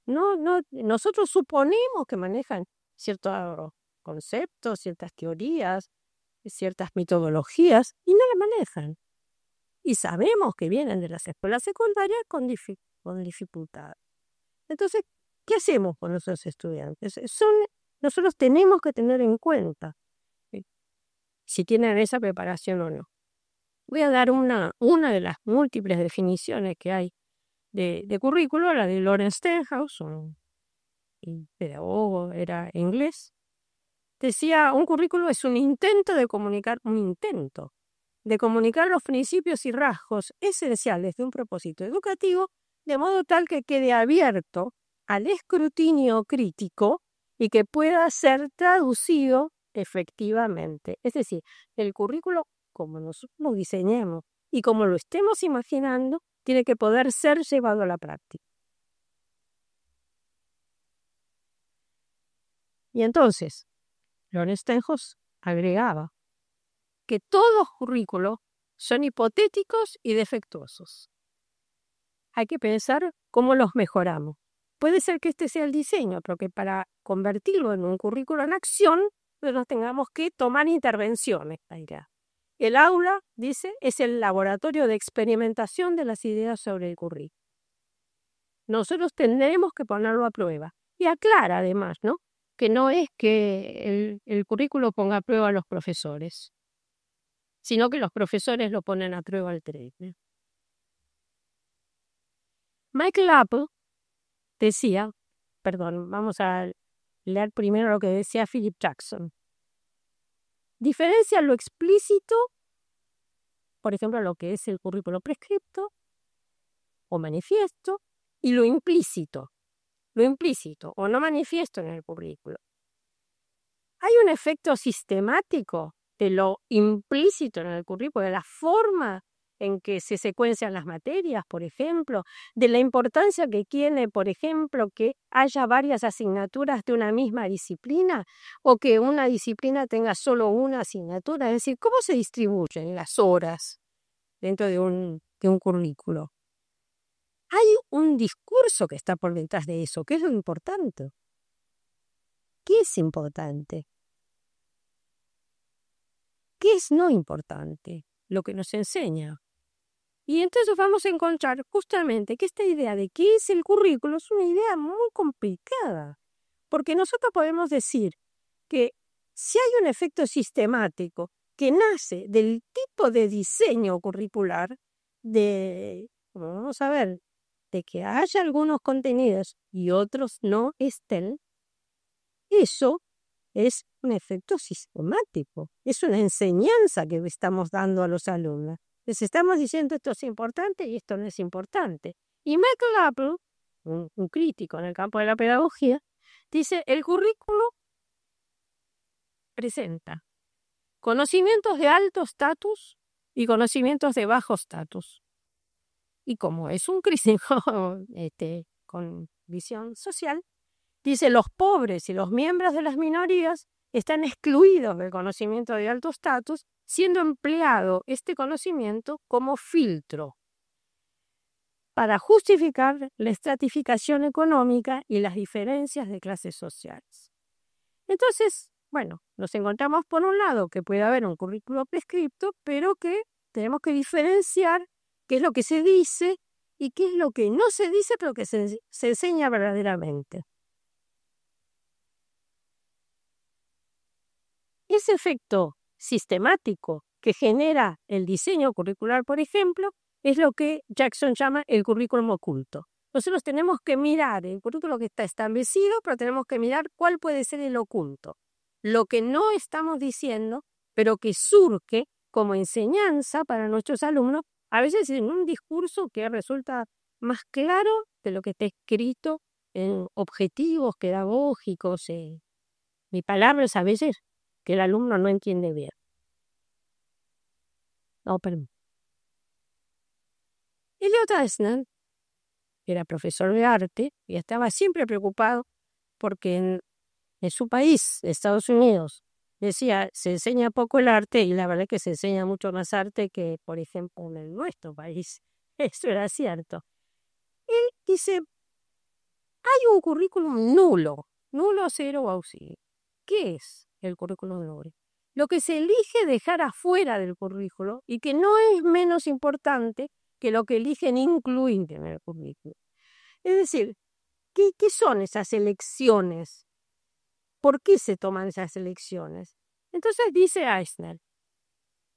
Nosotros suponemos que manejan ciertos conceptos, ciertas teorías, ciertas metodologías y no las manejan. Y sabemos que vienen de las escuelas secundarias con dificultad. Entonces, ¿qué hacemos con nuestros estudiantes? Nosotros tenemos que tener en cuenta si tienen esa preparación o no. Voy a dar una de las múltiples definiciones que hay de currículo, la de Lawrence Stenhouse, un pedagogo, era inglés. Decía, un currículo es un intento de comunicar los principios y rasgos esenciales de un propósito educativo, de modo tal que quede abierto al escrutinio crítico y que pueda ser traducido efectivamente. Es decir, el currículo, como nosotros lo diseñemos y como lo estemos imaginando, tiene que poder ser llevado a la práctica. Y entonces, Lawrence Stenhouse agregaba que todos currículos son hipotéticos y defectuosos. Hay que pensar cómo los mejoramos. Puede ser que este sea el diseño, pero que para convertirlo en un currículo en acción, nos tengamos que tomar intervenciones. El aula, dice, es el laboratorio de experimentación de las ideas sobre el currículo. Nosotros tendremos que ponerlo a prueba. Y aclara además, ¿no?, que no es que el currículo ponga a prueba a los profesores, sino que los profesores lo ponen a prueba al trainer. Michael Apple decía, vamos a leer primero lo que decía Philip Jackson. Diferencia lo explícito, por ejemplo, lo que es el currículo prescripto o manifiesto, y lo implícito o no manifiesto en el currículo. hay un efecto sistemático de lo implícito en el currículo, de la forma en que se secuencian las materias, por ejemplo, de la importancia que tiene, por ejemplo, que haya varias asignaturas de una misma disciplina o que una disciplina tenga solo una asignatura. Es decir, cómo se distribuyen las horas dentro de un currículo. Hay un discurso que está por detrás de eso, que es lo importante. ¿Qué es importante? ¿Qué es no importante? Lo que nos enseña. Y entonces vamos a encontrar justamente que esta idea de qué es el currículo es una idea muy complicada, porque nosotros podemos decir que si hay un efecto sistemático que nace del tipo de diseño curricular, vamos a ver, de que haya algunos contenidos y otros no estén, eso es un efecto sistemático, es una enseñanza que estamos dando a los alumnos. Les estamos diciendo esto es importante y esto no es importante. Y Michael Apple, un crítico en el campo de la pedagogía, dice, el currículo presenta conocimientos de alto estatus y conocimientos de bajo estatus. Y como es un crítico con visión social, dice, los pobres y los miembros de las minorías están excluidos del conocimiento de alto estatus, siendo empleado este conocimiento como filtro para justificar la estratificación económica y las diferencias de clases sociales. Entonces, bueno, nos encontramos por un lado que puede haber un currículo prescripto, pero que tenemos que diferenciar qué es lo que se dice y qué es lo que no se dice, pero que se enseña verdaderamente. Ese efecto sistemático que genera el diseño curricular, por ejemplo, es lo que Jackson llama el currículum oculto. Nosotros tenemos que mirar el currículo que está establecido, pero tenemos que mirar cuál puede ser el oculto. Lo que no estamos diciendo, pero que surge como enseñanza para nuestros alumnos, a veces en un discurso que resulta más claro de lo que está escrito en objetivos pedagógicos. Mi palabra es a veces que el alumno no entiende bien. No, perdón. Elliot Eisner era profesor de arte y estaba siempre preocupado porque en su país, Estados Unidos, decía, se enseña poco el arte y la verdad es que se enseña mucho más arte que, por ejemplo, en nuestro país. Eso era cierto. Él dice, hay un currículum nulo, 0 o auxilio. ¿Qué es el currículum nulo? Lo que se elige dejar afuera del currículo y que no es menos importante que lo que eligen incluir en el currículo. Es decir, ¿qué son esas elecciones? ¿Por qué se toman esas elecciones? Entonces dice Eisner,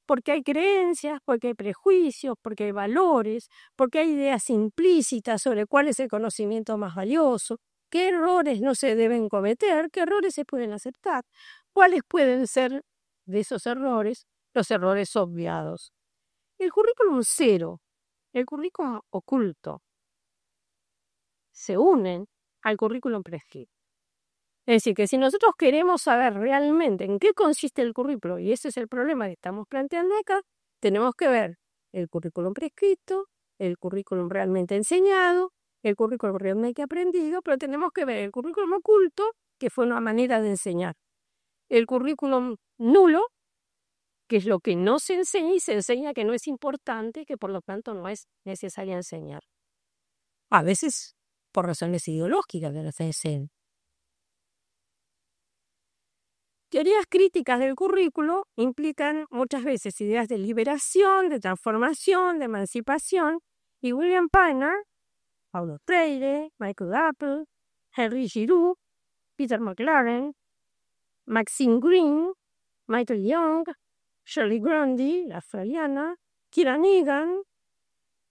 porque hay creencias, porque hay prejuicios, porque hay valores, porque hay ideas implícitas sobre cuál es el conocimiento más valioso, qué errores no se deben cometer, qué errores se pueden aceptar, cuáles pueden ser de esos errores los errores obviados. El currículum 0, el currículum oculto, se unen al currículum prescrito. Es decir, que si nosotros queremos saber realmente en qué consiste el currículo, y ese es el problema que estamos planteando acá, tenemos que ver el currículum prescrito, el currículum realmente enseñado, el currículum realmente aprendido, pero tenemos que ver el currículum oculto, que fue una manera de enseñar, el currículum nulo, que es lo que no se enseña y se enseña que no es importante, que por lo tanto no es necesario enseñar. A veces por razones ideológicas de la CSN. Teorías críticas del currículo implican muchas veces ideas de liberación, de transformación, de emancipación, y William Piner, Paulo Freire, Michael Apple, Henry Giroux, Peter McLaren, Maxine Greene, Michael Young, Shirley Grundy, la australiana, Kieran Egan,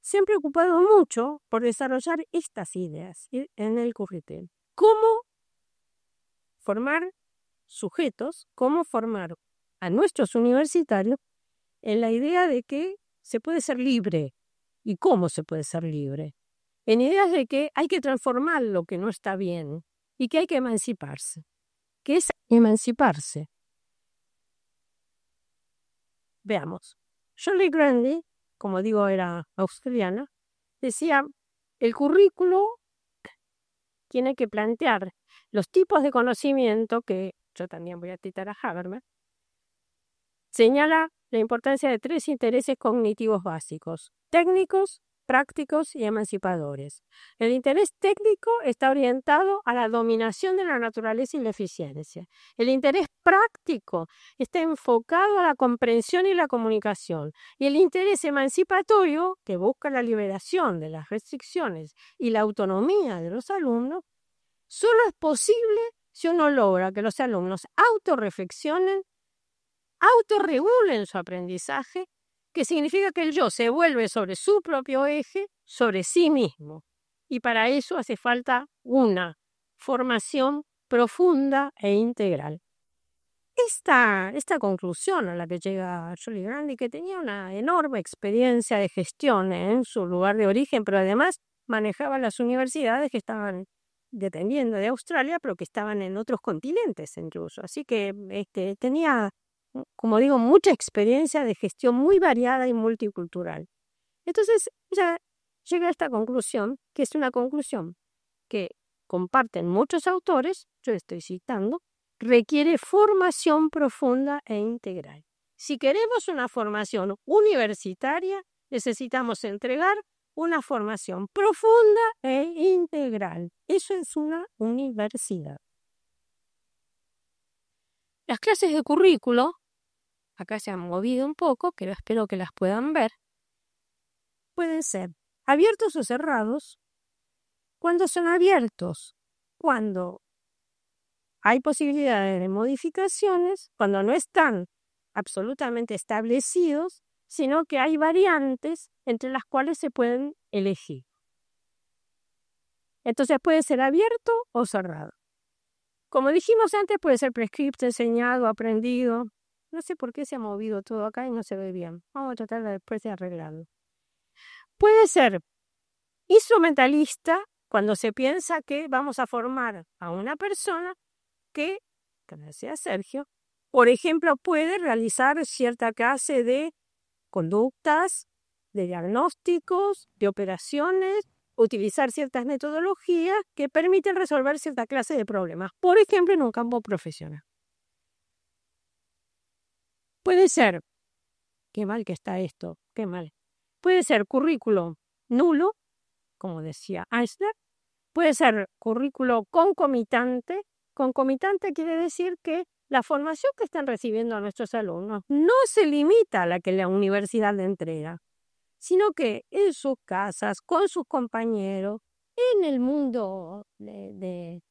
se han preocupado mucho por desarrollar estas ideas en el currículum. ¿Cómo formar sujetos, cómo formar a nuestros universitarios en la idea de que se puede ser libre y cómo se puede ser libre? En ideas de que hay que transformar lo que no está bien y que hay que emanciparse. que es emanciparse. Veamos. Shirley Grandy, como digo, era australiana, decía, el currículo tiene que plantear los tipos de conocimiento, que yo también voy a citar a Habermas, señala la importancia de 3 intereses cognitivos básicos: técnicos, prácticos y emancipadores. El interés técnico está orientado a la dominación de la naturaleza y la eficiencia. El interés práctico está enfocado a la comprensión y la comunicación. Y el interés emancipatorio, que busca la liberación de las restricciones y la autonomía de los alumnos, solo es posible si uno logra que los alumnos autorreflexionen, autorregulen su aprendizaje, que significa que el yo se vuelve sobre su propio eje, sobre sí mismo. Y para eso hace falta una formación profunda e integral. Esta conclusión a la que llega Shirley Grandy, que tenía una enorme experiencia de gestión en su lugar de origen, pero además manejaba las universidades que estaban dependiendo de Australia, pero que estaban en otros continentes incluso. Así que tenía, como digo, mucha experiencia de gestión muy variada y multicultural. Entonces, ella llega a esta conclusión, que es una conclusión que comparten muchos autores, yo estoy citando, requiere formación profunda e integral. Si queremos una formación universitaria, necesitamos entregar una formación profunda e integral. Eso es una universidad. Las clases de currículo, acá se han movido un poco, pero espero que las puedan ver, pueden ser abiertos o cerrados. Cuando son abiertos, cuando hay posibilidades de modificaciones, cuando no están absolutamente establecidos, sino que hay variantes entre las cuales se pueden elegir. Entonces puede ser abierto o cerrado. Como dijimos antes, puede ser prescripto, enseñado, aprendido. No sé por qué se ha movido todo acá y no se ve bien. Vamos a tratar después de arreglarlo. Puede ser instrumentalista, cuando se piensa que vamos a formar a una persona que, como decía Sergio, por ejemplo, puede realizar cierta clase de conductas, de diagnósticos, de operaciones, utilizar ciertas metodologías que permiten resolver cierta clase de problemas, por ejemplo, en un campo profesional. Puede ser, qué mal que está esto, qué mal. Puede ser currículo nulo, como decía Eisner. Puede ser currículo concomitante. Concomitante quiere decir que la formación que están recibiendo nuestros alumnos no se limita a la que la universidad le entrega, sino que en sus casas, con sus compañeros, en el mundo de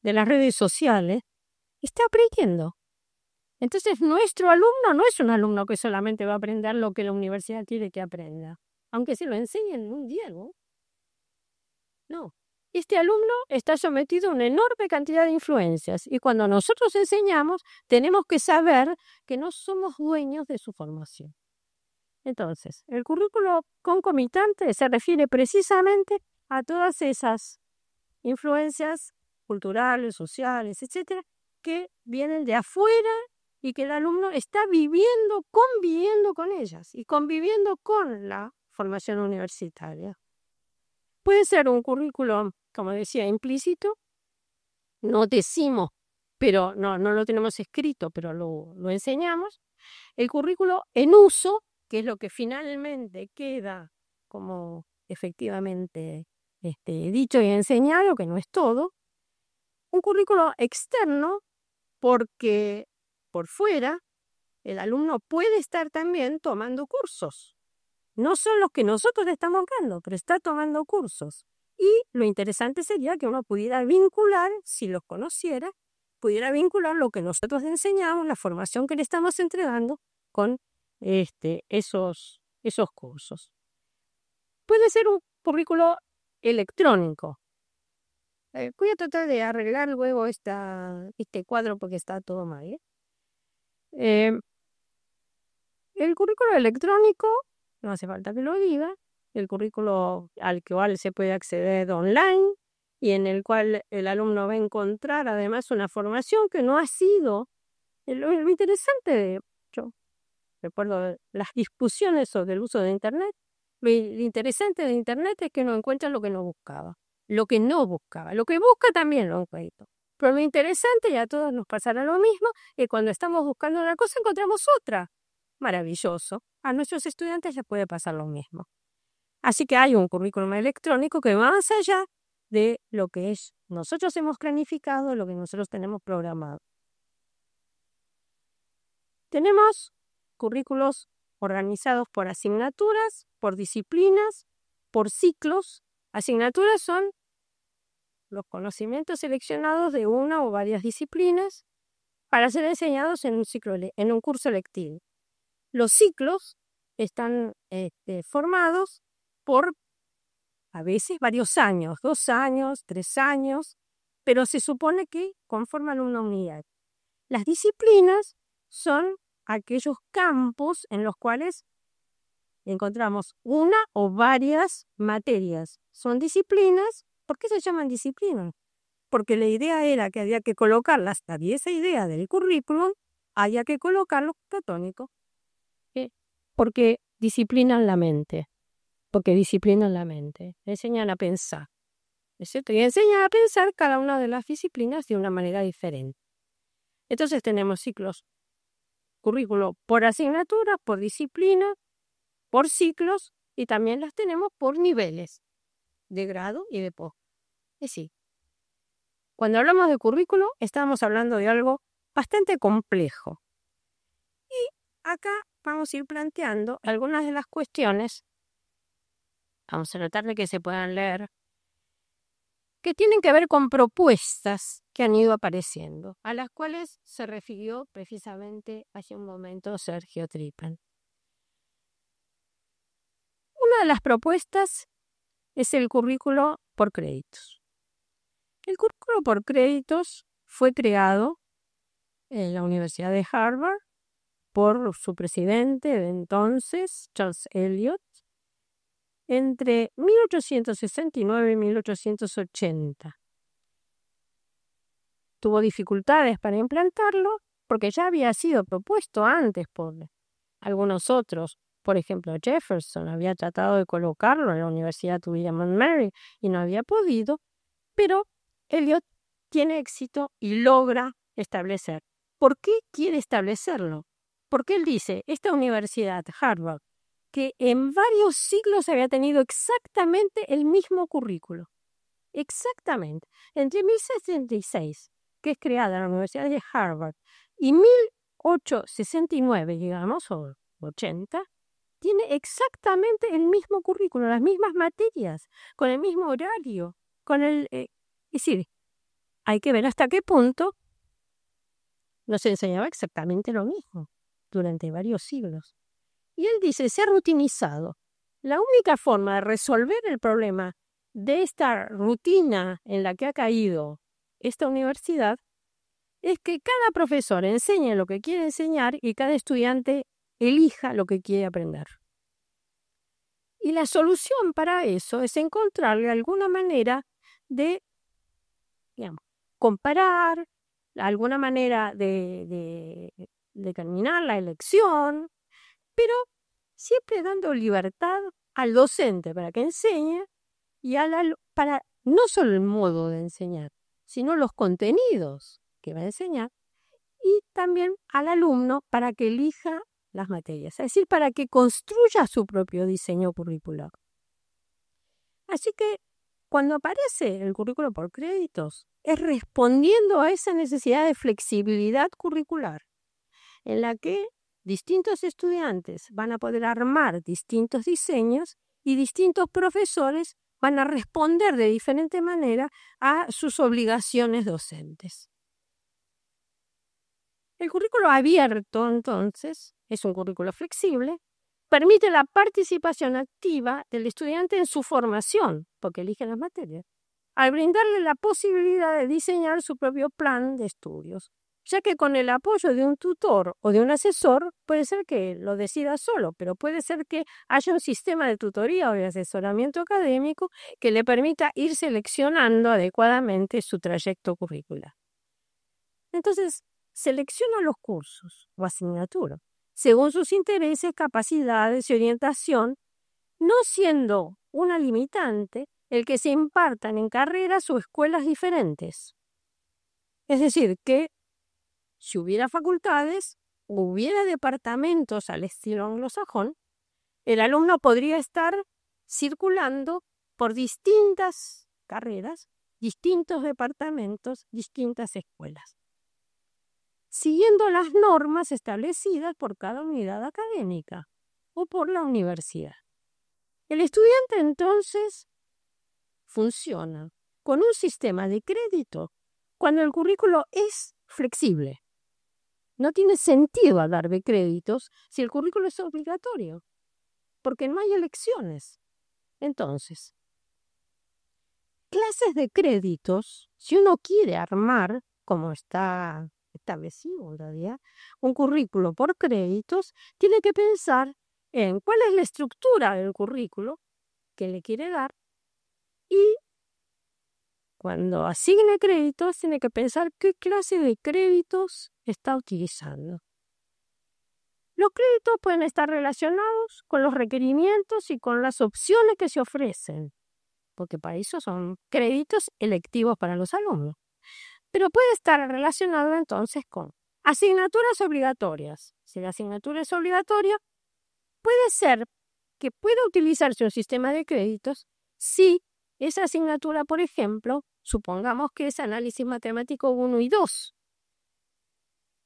las redes sociales, está aprendiendo. Entonces, nuestro alumno no es un alumno que solamente va a aprender lo que la universidad quiere que aprenda, aunque se lo enseñen en un día, ¿no? No. Este alumno está sometido a una enorme cantidad de influencias y cuando nosotros enseñamos tenemos que saber que no somos dueños de su formación. Entonces, el currículo concomitante se refiere precisamente a todas esas influencias culturales, sociales, etcétera, que vienen de afuera y que el alumno está conviviendo con ellas y conviviendo con la formación universitaria. Puede ser un currículo, como decía, implícito. No decimos, pero no lo tenemos escrito, pero lo enseñamos. El currículo en uso, que es lo que finalmente queda como efectivamente dicho y enseñado, que no es todo. Un currículo externo, porque por fuera el alumno puede estar también tomando cursos. No son los que nosotros le estamos dando, pero está tomando cursos. Y lo interesante sería que uno pudiera vincular, si los conociera, pudiera vincular lo que nosotros enseñamos, la formación que le estamos entregando, con esos cursos. Puede ser un currículo electrónico. Voy a tratar de arreglar luego este cuadro porque está todo mal. El currículo electrónico, no hace falta que lo diga, el currículo al cual se puede acceder online, y en el cual el alumno va a encontrar además una formación que no ha sido lo interesante. Yo recuerdo las discusiones sobre el uso de Internet. Lo interesante de Internet es que no encuentra lo que no buscaba. Lo que busca también lo encuentra. Pero lo interesante, y a todos nos pasará lo mismo, es cuando estamos buscando una cosa encontramos otra. Maravilloso. A nuestros estudiantes les puede pasar lo mismo. Así que hay un currículum electrónico que va más allá de lo que nosotros hemos planificado, lo que nosotros tenemos programado. Tenemos currículos organizados por asignaturas, por disciplinas, por ciclos. Asignaturas son los conocimientos seleccionados de una o varias disciplinas para ser enseñados en un curso lectivo. Los ciclos están formados por a veces varios años, 2 años, 3 años, pero se supone que conforman una unidad. Las disciplinas son aquellos campos en los cuales encontramos una o varias materias. Son disciplinas. ¿Por qué se llaman disciplinas? Porque la idea era que había que colocarlas, había esa idea del currículum, había que colocarlos platónicos. Porque disciplinan la mente. Enseñan a pensar. ¿Es cierto? Y enseñan a pensar cada una de las disciplinas de una manera diferente. Entonces tenemos ciclos, currículo por asignatura, por disciplina, por ciclos, y también las tenemos por niveles de grado y de posgrado. Es decir, cuando hablamos de currículo, estamos hablando de algo bastante complejo. Y acá vamos a ir planteando algunas de las cuestiones, vamos a tratar de que se puedan leer, que tienen que ver con propuestas que han ido apareciendo, a las cuales se refirió precisamente hace un momento Sergio Tripan. Una de las propuestas es el currículo por créditos. El currículo por créditos fue creado en la Universidad de Harvard por su presidente de entonces, Charles Eliot, entre 1869 y 1880. Tuvo dificultades para implantarlo porque ya había sido propuesto antes por algunos otros. Por ejemplo, Jefferson había tratado de colocarlo en la Universidad de William and Mary y no había podido, pero Eliot tiene éxito y logra establecer. ¿Por qué quiere establecerlo? Porque él dice, esta universidad, Harvard, que en varios siglos había tenido exactamente el mismo currículo. Exactamente. Entre 1066, que es creada la Universidad de Harvard, y 1869, digamos, o 80, tiene exactamente el mismo currículo, las mismas materias, con el mismo horario, es decir, hay que ver hasta qué punto nos enseñaba exactamente lo mismo durante varios siglos. Y él dice, se ha rutinizado. La única forma de resolver el problema de esta rutina en la que ha caído esta universidad es que cada profesor enseñe lo que quiere enseñar y cada estudiante elija lo que quiere aprender. Y la solución para eso es encontrarle alguna manera de, comparar, alguna manera de determinar la elección, pero siempre dando libertad al docente para que enseñe y para no solo el modo de enseñar, sino los contenidos que va a enseñar, y también al alumno para que elija las materias, es decir, para que construya su propio diseño curricular. Así que cuando aparece el currículo por créditos, es respondiendo a esa necesidad de flexibilidad curricular, en la que distintos estudiantes van a poder armar distintos diseños y distintos profesores van a responder de diferente manera a sus obligaciones docentes. El currículo abierto, entonces, es un currículo flexible, permite la participación activa del estudiante en su formación, porque elige las materias, al brindarle la posibilidad de diseñar su propio plan de estudios. ya que con el apoyo de un tutor o de un asesor puede ser que lo decida solo, pero puede ser que haya un sistema de tutoría o de asesoramiento académico que le permita ir seleccionando adecuadamente su trayecto curricular. Entonces, selecciona los cursos o asignaturas según sus intereses, capacidades y orientación, no siendo una limitante el que se impartan en carreras o escuelas diferentes. Es decir, que si hubiera facultades, hubiera departamentos al estilo anglosajón, el alumno podría estar circulando por distintas carreras, distintos departamentos, distintas escuelas, siguiendo las normas establecidas por cada unidad académica o por la universidad. El estudiante entonces funciona con un sistema de crédito cuando el currículo es flexible. No tiene sentido dar de créditos si el currículo es obligatorio, porque no hay elecciones. Entonces, clases de créditos, si uno quiere armar, como está establecido en realidad, un currículo por créditos, tiene que pensar en cuál es la estructura del currículo que le quiere dar y cuando asigne créditos tiene que pensar qué clase de créditos está utilizando. Los créditos pueden estar relacionados con los requerimientos y con las opciones que se ofrecen, porque para eso son créditos electivos para los alumnos. Pero puede estar relacionado entonces con asignaturas obligatorias. Si la asignatura es obligatoria, puede ser que pueda utilizarse un sistema de créditos si esa asignatura, por ejemplo, supongamos que es análisis matemático 1 y 2.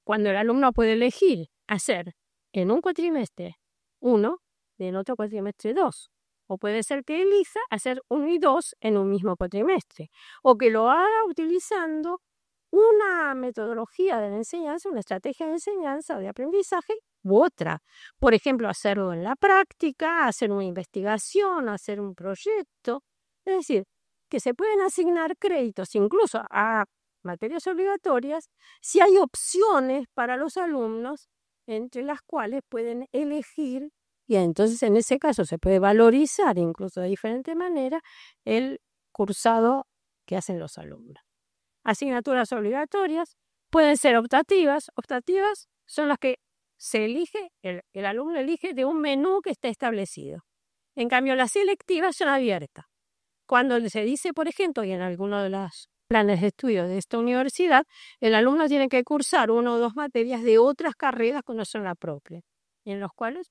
Cuando el alumno puede elegir hacer en un cuatrimestre 1 y en otro cuatrimestre 2. O puede ser que elija hacer 1 y 2 en un mismo cuatrimestre. O que lo haga utilizando una metodología de la enseñanza, una estrategia de enseñanza o de aprendizaje u otra. Por ejemplo, hacerlo en la práctica, hacer una investigación, hacer un proyecto. Es decir, que se pueden asignar créditos incluso a materias obligatorias si hay opciones para los alumnos entre las cuales pueden elegir y entonces en ese caso se puede valorizar incluso de diferente manera el cursado que hacen los alumnos. Asignaturas obligatorias pueden ser optativas. Optativas son las que se elige, el alumno elige de un menú que está establecido. En cambio, las selectivas son abiertas. Cuando se dice, por ejemplo, y en alguno de los planes de estudio de esta universidad, el alumno tiene que cursar 1 o 2 materias de otras carreras que no son la propia, en los cuales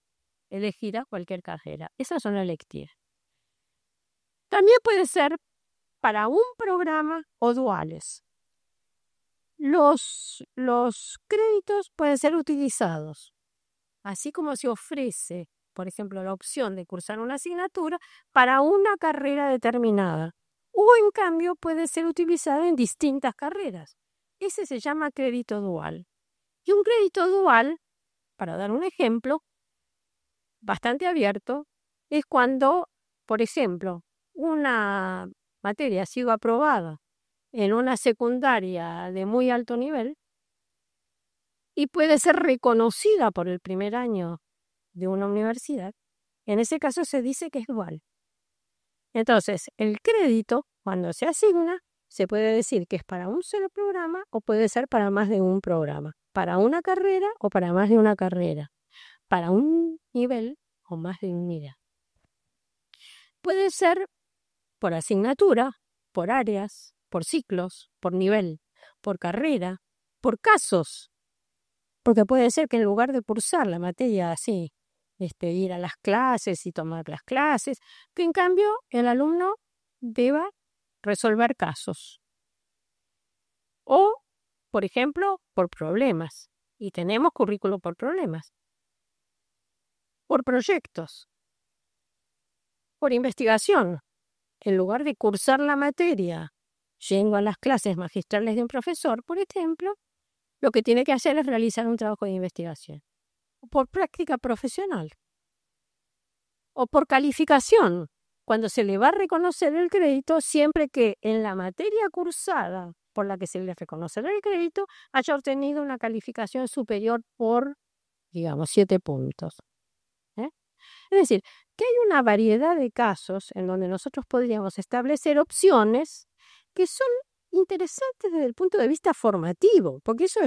elegirá cualquier carrera. Esas son electivas. También puede ser para un programa o duales. Los créditos pueden ser utilizados, así como se ofrece, por ejemplo, la opción de cursar una asignatura para una carrera determinada, o en cambio puede ser utilizado en distintas carreras. Ese se llama crédito dual. Y un crédito dual, para dar un ejemplo, bastante abierto, es cuando, por ejemplo, una materia ha sido aprobada en una secundaria de muy alto nivel y puede ser reconocida por el primer año de una universidad. En ese caso se dice que es dual. Entonces, el crédito, cuando se asigna, se puede decir que es para un solo programa o puede ser para más de un programa, para una carrera o para más de una carrera, para un nivel o más de un nivel. Puede ser por asignatura, por áreas, por ciclos, por nivel, por carrera, por casos, porque puede ser que en lugar de cursar la materia así, ir a las clases y tomar las clases, que en cambio el alumno deba resolver casos. O, por ejemplo, por problemas. Y tenemos currículo por problemas. Por proyectos. Por investigación. En lugar de cursar la materia yendo a las clases magistrales de un profesor, por ejemplo, lo que tiene que hacer es realizar un trabajo de investigación. O por práctica profesional. O por calificación. cuando se le va a reconocer el crédito, siempre que en la materia cursada por la que se le reconocerá el crédito haya obtenido una calificación superior por, digamos, 7 puntos. Es decir, que hay una variedad de casos en donde nosotros podríamos establecer opciones que son interesantes desde el punto de vista formativo, porque eso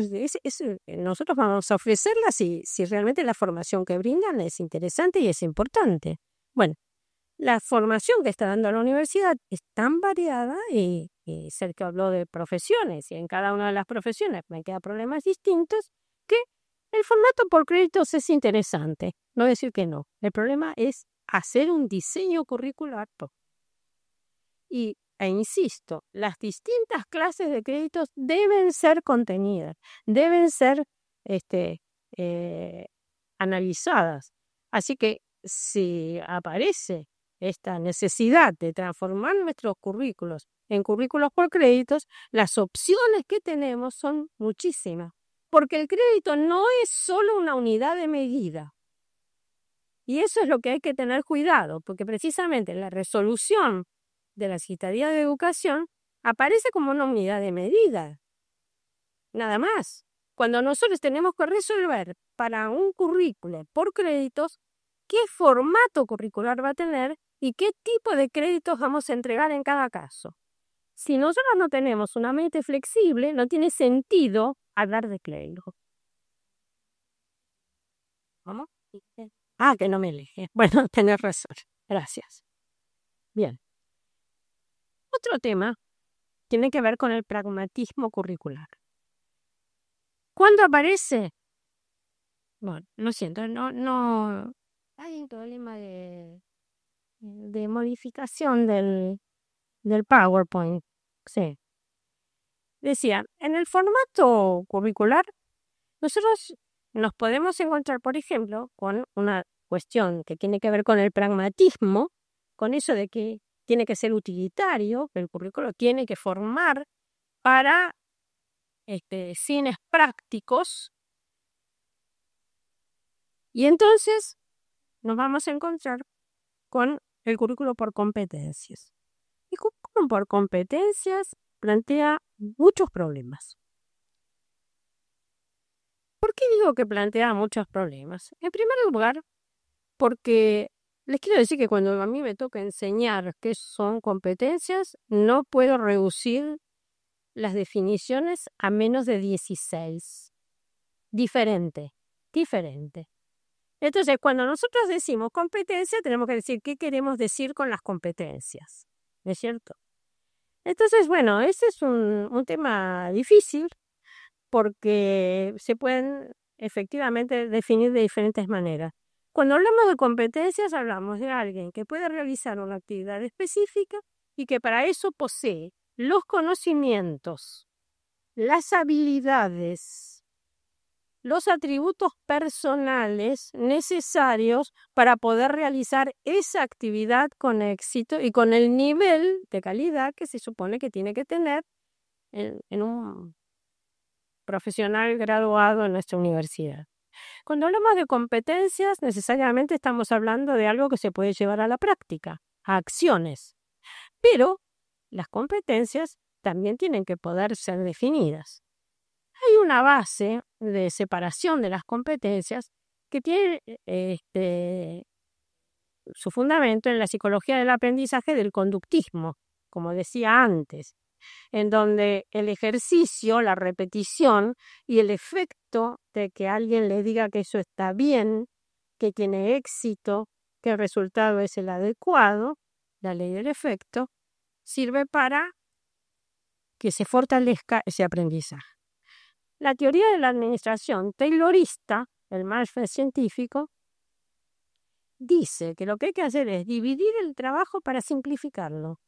nosotros vamos a ofrecerlas si realmente la formación que brindan es interesante y es importante. Bueno, la formación que está dando la universidad es tan variada y Sergio habló de profesiones y en cada una de las profesiones me quedan problemas distintos que el formato por créditos es interesante, no decir que no. El problema es hacer un diseño curricular. E insisto, las distintas clases de créditos deben ser contenidas, deben ser analizadas. Así que si aparece esta necesidad de transformar nuestros currículos en currículos por créditos, las opciones que tenemos son muchísimas. Porque el crédito no es solo una unidad de medida. Y eso es lo que hay que tener cuidado, porque precisamente la resolución de la Secretaría de Educación aparece como una unidad de medida. Nada más. Cuando nosotros tenemos que resolver para un currículo por créditos, qué formato curricular va a tener y qué tipo de créditos vamos a entregar en cada caso. Si nosotros no tenemos una mente flexible, no tiene sentido hablar de crédito. ¿Cómo? Que no me elige. Bueno, tenés razón. Gracias. Bien. Otro tema tiene que ver con el pragmatismo curricular. ¿Cuándo aparece? Bueno, lo siento, no hay un problema de modificación del PowerPoint. Sí. Decía, en el formato curricular, nosotros nos podemos encontrar, por ejemplo, con una cuestión que tiene que ver con el pragmatismo, con eso de que tiene que ser utilitario, que el currículo tiene que formar para fines prácticos. Y entonces nos vamos a encontrar con el currículo por competencias. El currículo por competencias plantea muchos problemas. ¿Por qué digo que plantea muchos problemas? En primer lugar, porque les quiero decir que cuando a mí me toca enseñar qué son competencias, no puedo reducir las definiciones a menos de 16. Diferente. Entonces, cuando nosotros decimos competencia, tenemos que decir qué queremos decir con las competencias. ¿No es cierto? Entonces, bueno, ese es un tema difícil porque se pueden efectivamente definir de diferentes maneras. Cuando hablamos de competencias, hablamos de alguien que puede realizar una actividad específica y que para eso posee los conocimientos, las habilidades, los atributos personales necesarios para poder realizar esa actividad con éxito y con el nivel de calidad que se supone que tiene que tener en un profesional graduado en nuestra universidad. Cuando hablamos de competencias, necesariamente estamos hablando de algo que se puede llevar a la práctica, a acciones. Pero las competencias también tienen que poder ser definidas. Hay una base de separación de las competencias que tiene su fundamento en la psicología del aprendizaje del conductismo, como decía antes, en donde el ejercicio, la repetición y el efecto de que alguien le diga que eso está bien, que tiene éxito, que el resultado es el adecuado, la ley del efecto, sirve para que se fortalezca ese aprendizaje. La teoría de la administración taylorista, el margen científico, dice que lo que hay que hacer es dividir el trabajo para simplificarlo,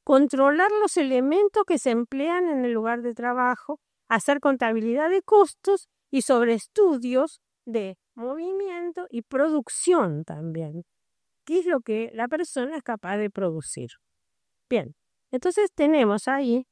controlar los elementos que se emplean en el lugar de trabajo, hacer contabilidad de costos y sobre estudios de movimiento y producción también, que es lo que la persona es capaz de producir. Bien, entonces tenemos ahí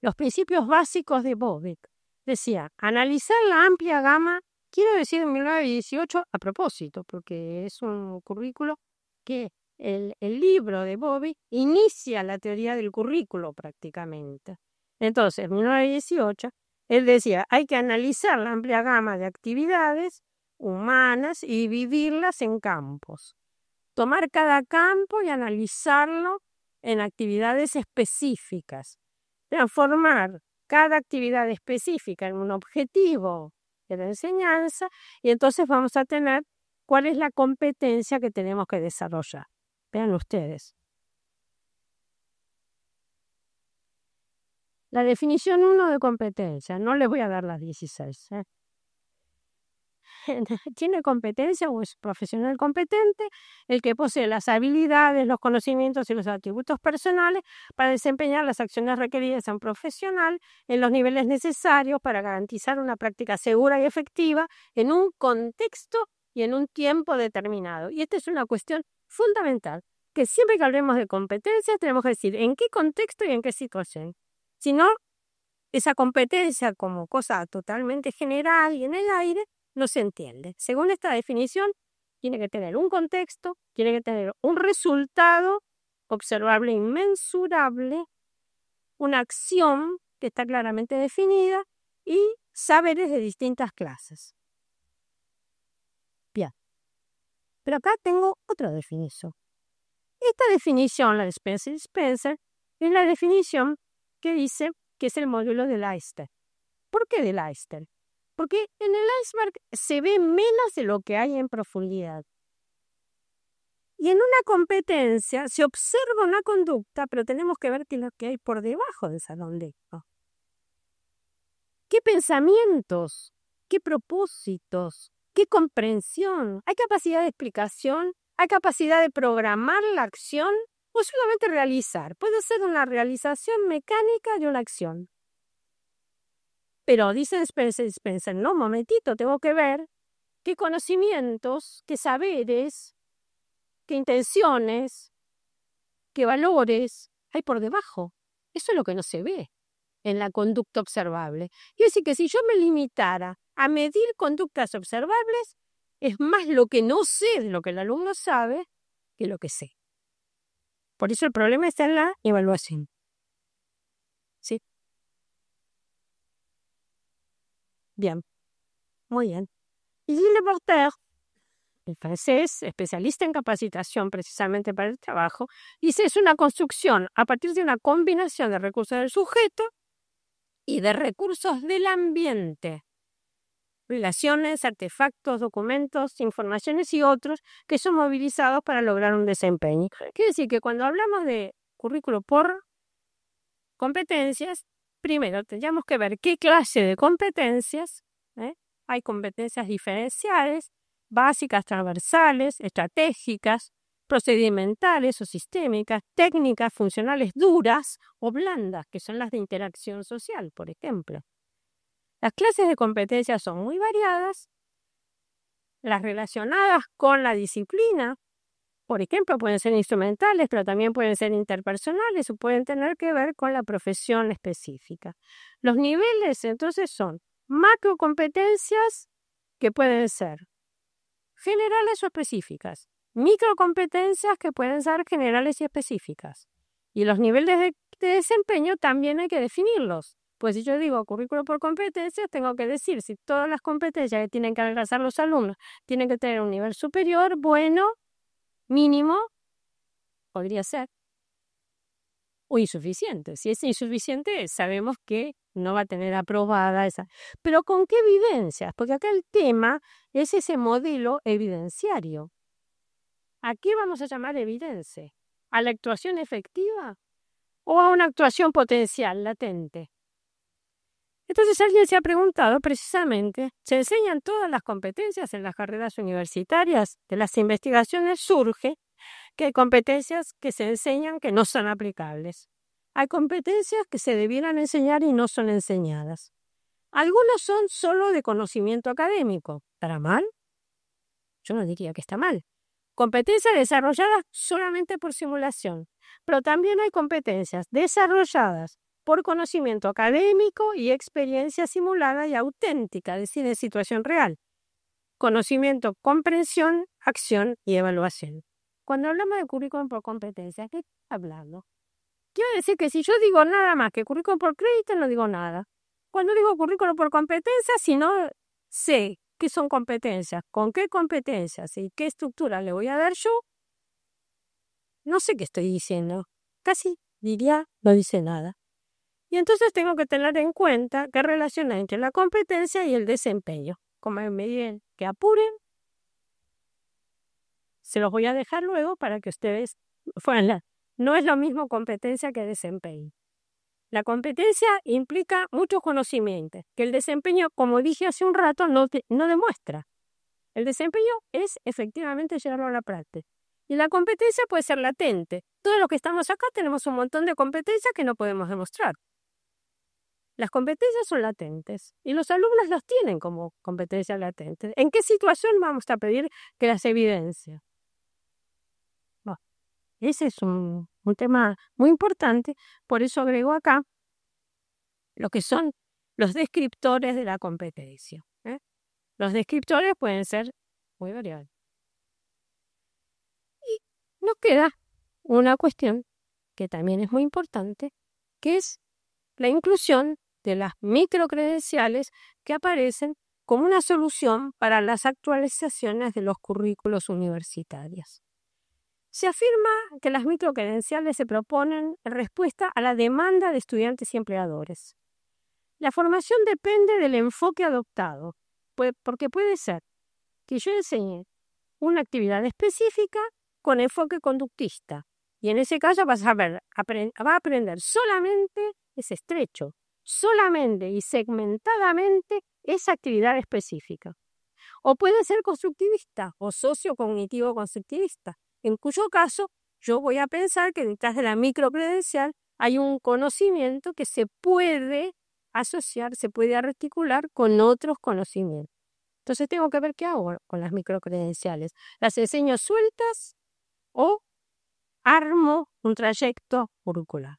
los principios básicos de Bobeck. Decía, analizar la amplia gama, quiero decir en 1918 a propósito, porque es un currículo que el libro de Bowlby inicia la teoría del currículo prácticamente. Entonces, en 1918, él decía, hay que analizar la amplia gama de actividades humanas y dividirlas en campos. Tomar cada campo y analizarlo en actividades específicas. Transformar cada actividad específica en un objetivo de la enseñanza y entonces vamos a tener cuál es la competencia que tenemos que desarrollar. Vean ustedes. La definición 1 de competencia, no les voy a dar las 16. Tiene competencia o es profesional competente el que posee las habilidades, los conocimientos y los atributos personales para desempeñar las acciones requeridas en un profesional en los niveles necesarios para garantizar una práctica segura y efectiva en un contexto y en un tiempo determinado. Y esta es una cuestión fundamental, que siempre que hablemos de competencias tenemos que decir en qué contexto y en qué situación. Si no, esa competencia como cosa totalmente general y en el aire no se entiende. Según esta definición, tiene que tener un contexto, tiene que tener un resultado observable y mensurable, una acción que está claramente definida y saberes de distintas clases. Bien. Pero acá tengo otra definición. Esta definición, la de Spencer es la definición que dice que es el módulo de Leicester. ¿Por qué de Leicester? Porque en el iceberg se ve menos de lo que hay en profundidad. Y en una competencia se observa una conducta, pero tenemos que ver qué es lo que hay por debajo de esa conducta. ¿Qué pensamientos? ¿Qué propósitos? ¿Qué comprensión? ¿Hay capacidad de explicación? ¿Hay capacidad de programar la acción o solamente realizar? Puede ser una realización mecánica de una acción. Pero dice Spencer, no, un momentito, tengo que ver qué conocimientos, qué saberes, qué intenciones, qué valores hay por debajo. Eso es lo que no se ve en la conducta observable. Y es decir, que si yo me limitara a medir conductas observables, es más lo que no sé de lo que el alumno sabe que lo que sé. Por eso el problema está en la evaluación. ¿Sí? Bien, muy bien. Y Gilles Leporter, el francés, especialista en capacitación precisamente para el trabajo, dice es una construcción a partir de una combinación de recursos del sujeto y de recursos del ambiente. Relaciones, artefactos, documentos, informaciones y otros que son movilizados para lograr un desempeño. Quiere decir que cuando hablamos de currículo por competencias, primero tendríamos que ver qué clase de competencias. Hay competencias diferenciales, básicas, transversales, estratégicas, procedimentales o sistémicas, técnicas, funcionales duras o blandas, que son las de interacción social, por ejemplo. Las clases de competencias son muy variadas. Las relacionadas con la disciplina, por ejemplo, pueden ser instrumentales, pero también pueden ser interpersonales o pueden tener que ver con la profesión específica. Los niveles, entonces, son macrocompetencias que pueden ser generales o específicas, microcompetencias que pueden ser generales y específicas. Y los niveles de desempeño también hay que definirlos. Pues si yo digo currículo por competencias, tengo que decir si todas las competencias que tienen que alcanzar los alumnos tienen que tener un nivel superior, bueno, mínimo, podría ser, o insuficiente. Si es insuficiente, sabemos que no va a tener aprobada esa. Pero ¿con qué evidencias? Porque acá el tema es ese modelo evidenciario. ¿A qué vamos a llamar evidencia? ¿A la actuación efectiva o a una actuación potencial, latente? Entonces alguien se ha preguntado precisamente, ¿se enseñan todas las competencias en las carreras universitarias? De las investigaciones surge que hay competencias que se enseñan que no son aplicables. Hay competencias que se debieran enseñar y no son enseñadas. Algunas son solo de conocimiento académico. ¿Estará mal? Yo no diría que está mal. Competencias desarrolladas solamente por simulación, pero también hay competencias desarrolladas por conocimiento académico y experiencia simulada y auténtica, es decir, en situación real. Conocimiento, comprensión, acción y evaluación. cuando hablamos de currículum por competencia, ¿qué estoy hablando? Quiero decir que si yo digo nada más que currículum por crédito, no digo nada. Cuando digo currículum por competencia, si no sé qué son competencias, con qué competencias y qué estructura le voy a dar yo, no sé qué estoy diciendo. Casi diría no dice nada. Y entonces tengo que tener en cuenta qué relación hay entre la competencia y el desempeño. Como me digan que apuren, se los voy a dejar luego para que ustedes no es lo mismo competencia que desempeño. La competencia implica muchos conocimientos, que el desempeño, como dije hace un rato, no demuestra. El desempeño es efectivamente llevarlo a la práctica. Y la competencia puede ser latente. Todos los que estamos acá tenemos un montón de competencias que no podemos demostrar. Las competencias son latentes y los alumnos las tienen como competencias latentes. ¿En qué situación vamos a pedir que las evidencie? Bueno, ese es un tema muy importante, por eso agrego acá lo que son los descriptores de la competencia. Los descriptores pueden ser muy variables. Y nos queda una cuestión que también es muy importante, que es la inclusión de las microcredenciales que aparecen como una solución para las actualizaciones de los currículos universitarios. Se afirma que las microcredenciales se proponen en respuesta a la demanda de estudiantes y empleadores. La formación depende del enfoque adoptado, porque puede ser que yo enseñe una actividad específica con enfoque conductista, y en ese caso va a aprender solamente ese estrecho, solamente y segmentadamente esa actividad específica. O puede ser constructivista o sociocognitivo constructivista, en cuyo caso yo voy a pensar que detrás de la microcredencial hay un conocimiento que se puede asociar, se puede articular con otros conocimientos. Entonces tengo que ver qué hago con las microcredenciales. ¿Las enseño sueltas o armo un trayecto curricular?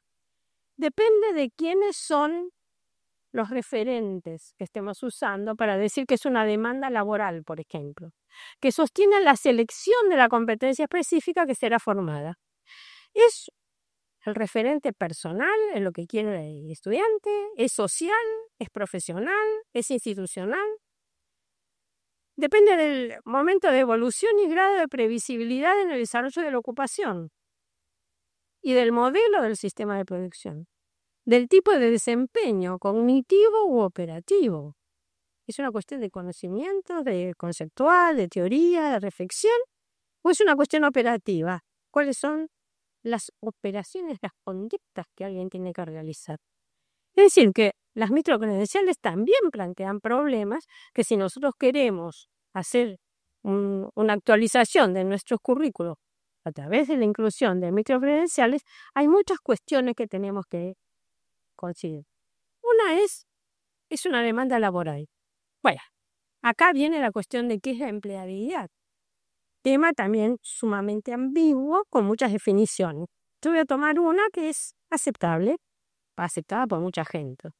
Depende de quiénes son los referentes que estemos usando para decir que es una demanda laboral, por ejemplo, que sostienen la selección de la competencia específica que será formada. ¿Es el referente personal, es lo que quiere el estudiante? ¿Es social? ¿Es profesional? ¿Es institucional? Depende del momento de evolución y grado de previsibilidad en el desarrollo de la ocupación y del modelo del sistema de producción, del tipo de desempeño cognitivo u operativo. ¿Es una cuestión de conocimiento, de conceptual, de teoría, de reflexión? ¿O es una cuestión operativa? ¿Cuáles son las operaciones, las conductas que alguien tiene que realizar? Es decir, que las microcredenciales también plantean problemas que si nosotros queremos hacer una actualización de nuestros currículos a través de la inclusión de microcredenciales, hay muchas cuestiones que tenemos que considerar. Una es una demanda laboral. Bueno, acá viene la cuestión de qué es la empleabilidad. Tema también sumamente ambiguo, con muchas definiciones. Yo voy a tomar una que es aceptable, aceptada por mucha gente.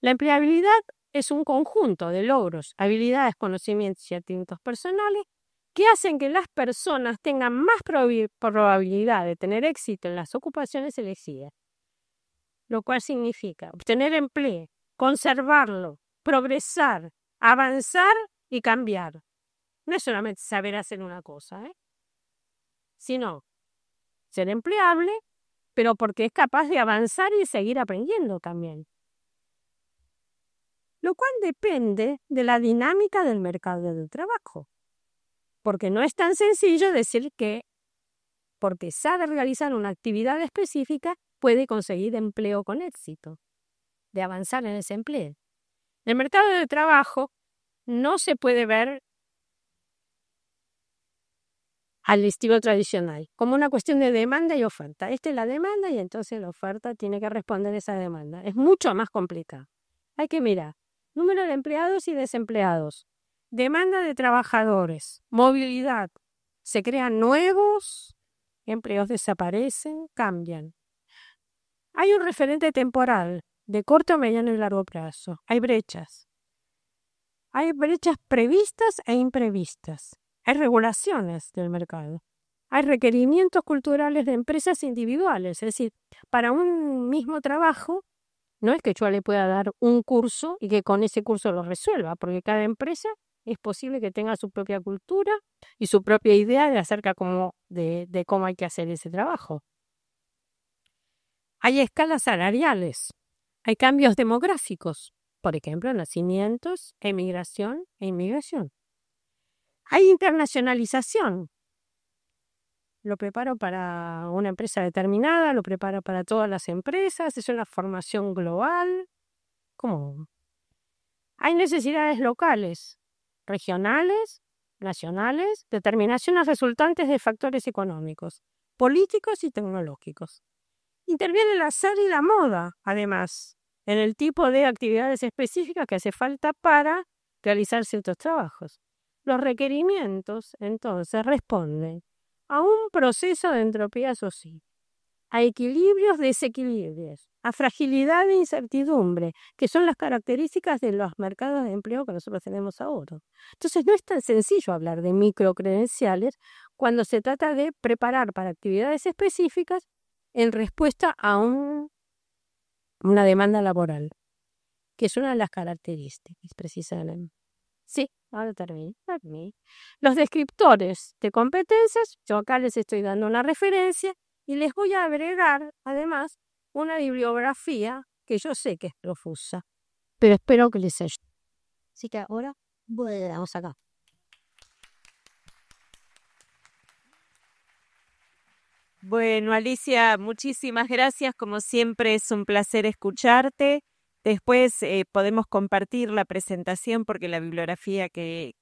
La empleabilidad es un conjunto de logros, habilidades, conocimientos y atributos personales que hacen que las personas tengan más probabilidad de tener éxito en las ocupaciones elegidas, lo cual significa obtener empleo, conservarlo, progresar, avanzar y cambiar. No es solamente saber hacer una cosa, sino ser empleable, pero porque es capaz de avanzar y seguir aprendiendo también. Lo cual depende de la dinámica del mercado del trabajo, porque no es tan sencillo decir que porque sabe realizar una actividad específica puede conseguir empleo con éxito, de avanzar en ese empleo. El mercado de trabajo no se puede ver al estilo tradicional, como una cuestión de demanda y oferta. Esta es la demanda y entonces la oferta tiene que responder a esa demanda. Es mucho más complicado. Hay que mirar número de empleados y desempleados, demanda de trabajadores, movilidad. Se crean nuevos, empleos desaparecen, cambian. Hay un referente temporal de corto, mediano y largo plazo. Hay brechas. Hay brechas previstas e imprevistas. Hay regulaciones del mercado. Hay requerimientos culturales de empresas individuales, es decir, para un mismo trabajo, no es que yo le pueda dar un curso y que con ese curso lo resuelva, porque cada empresa es posible que tenga su propia cultura y su propia idea acerca de cómo hay que hacer ese trabajo. Hay escalas salariales, hay cambios demográficos, por ejemplo, nacimientos, emigración e inmigración. Hay internacionalización. Lo preparo para una empresa determinada, lo preparo para todas las empresas, es una formación global. ¿Cómo? Hay necesidades locales, regionales, nacionales, determinaciones resultantes de factores económicos, políticos y tecnológicos. Interviene el azar y la moda, además, en el tipo de actividades específicas que hace falta para realizar ciertos trabajos. Los requerimientos, entonces, responden a un proceso de entropía social, a equilibrios, desequilibrios, a fragilidad e incertidumbre, que son las características de los mercados de empleo que nosotros tenemos ahora. Entonces, no es tan sencillo hablar de microcredenciales cuando se trata de preparar para actividades específicas en respuesta a una demanda laboral, que es una de las características precisamente. Sí, ahora terminé. Los descriptores de competencias, yo acá les estoy dando una referencia y les voy a agregar, además, una bibliografía que yo sé que es profusa, pero espero que les ayude. Así que ahora vamos acá. Bueno, Alicia, muchísimas gracias. Como siempre, es un placer escucharte. Después podemos compartir la presentación porque la bibliografía que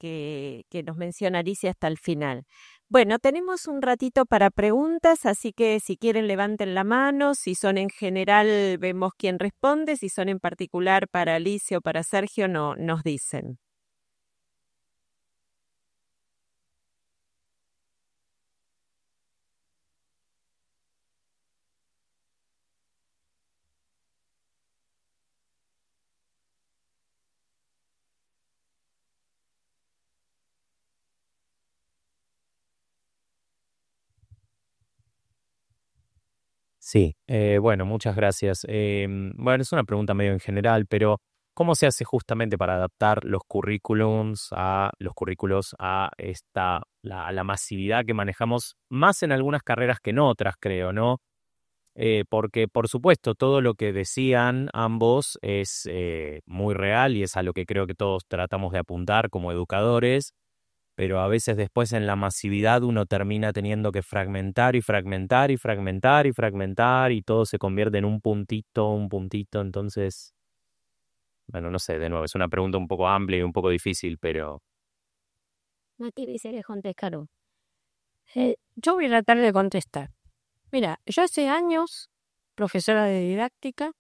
nos menciona Alicia está al final. Bueno, tenemos un ratito para preguntas, así que si quieren levanten la mano. Si son en general, vemos quién responde. Si son en particular para Alicia o para Sergio, nos dicen. Sí, bueno, muchas gracias. Bueno, es una pregunta medio en general, pero ¿cómo se hace justamente para adaptar los currículos a la masividad que manejamos más en algunas carreras que en otras, creo, ¿no? Porque, por supuesto, todo lo que decían ambos es muy real y es a lo que creo que todos tratamos de apuntar como educadores, pero a veces después en la masividad uno termina teniendo que fragmentar y fragmentar y fragmentar y fragmentar y todo se convierte en un puntito, entonces, bueno, no sé, de nuevo, es una pregunta un poco amplia y un poco difícil, pero... No tiene que contestar. Yo voy a tratar de contestar. Mira, yo hace años, profesora de didáctica,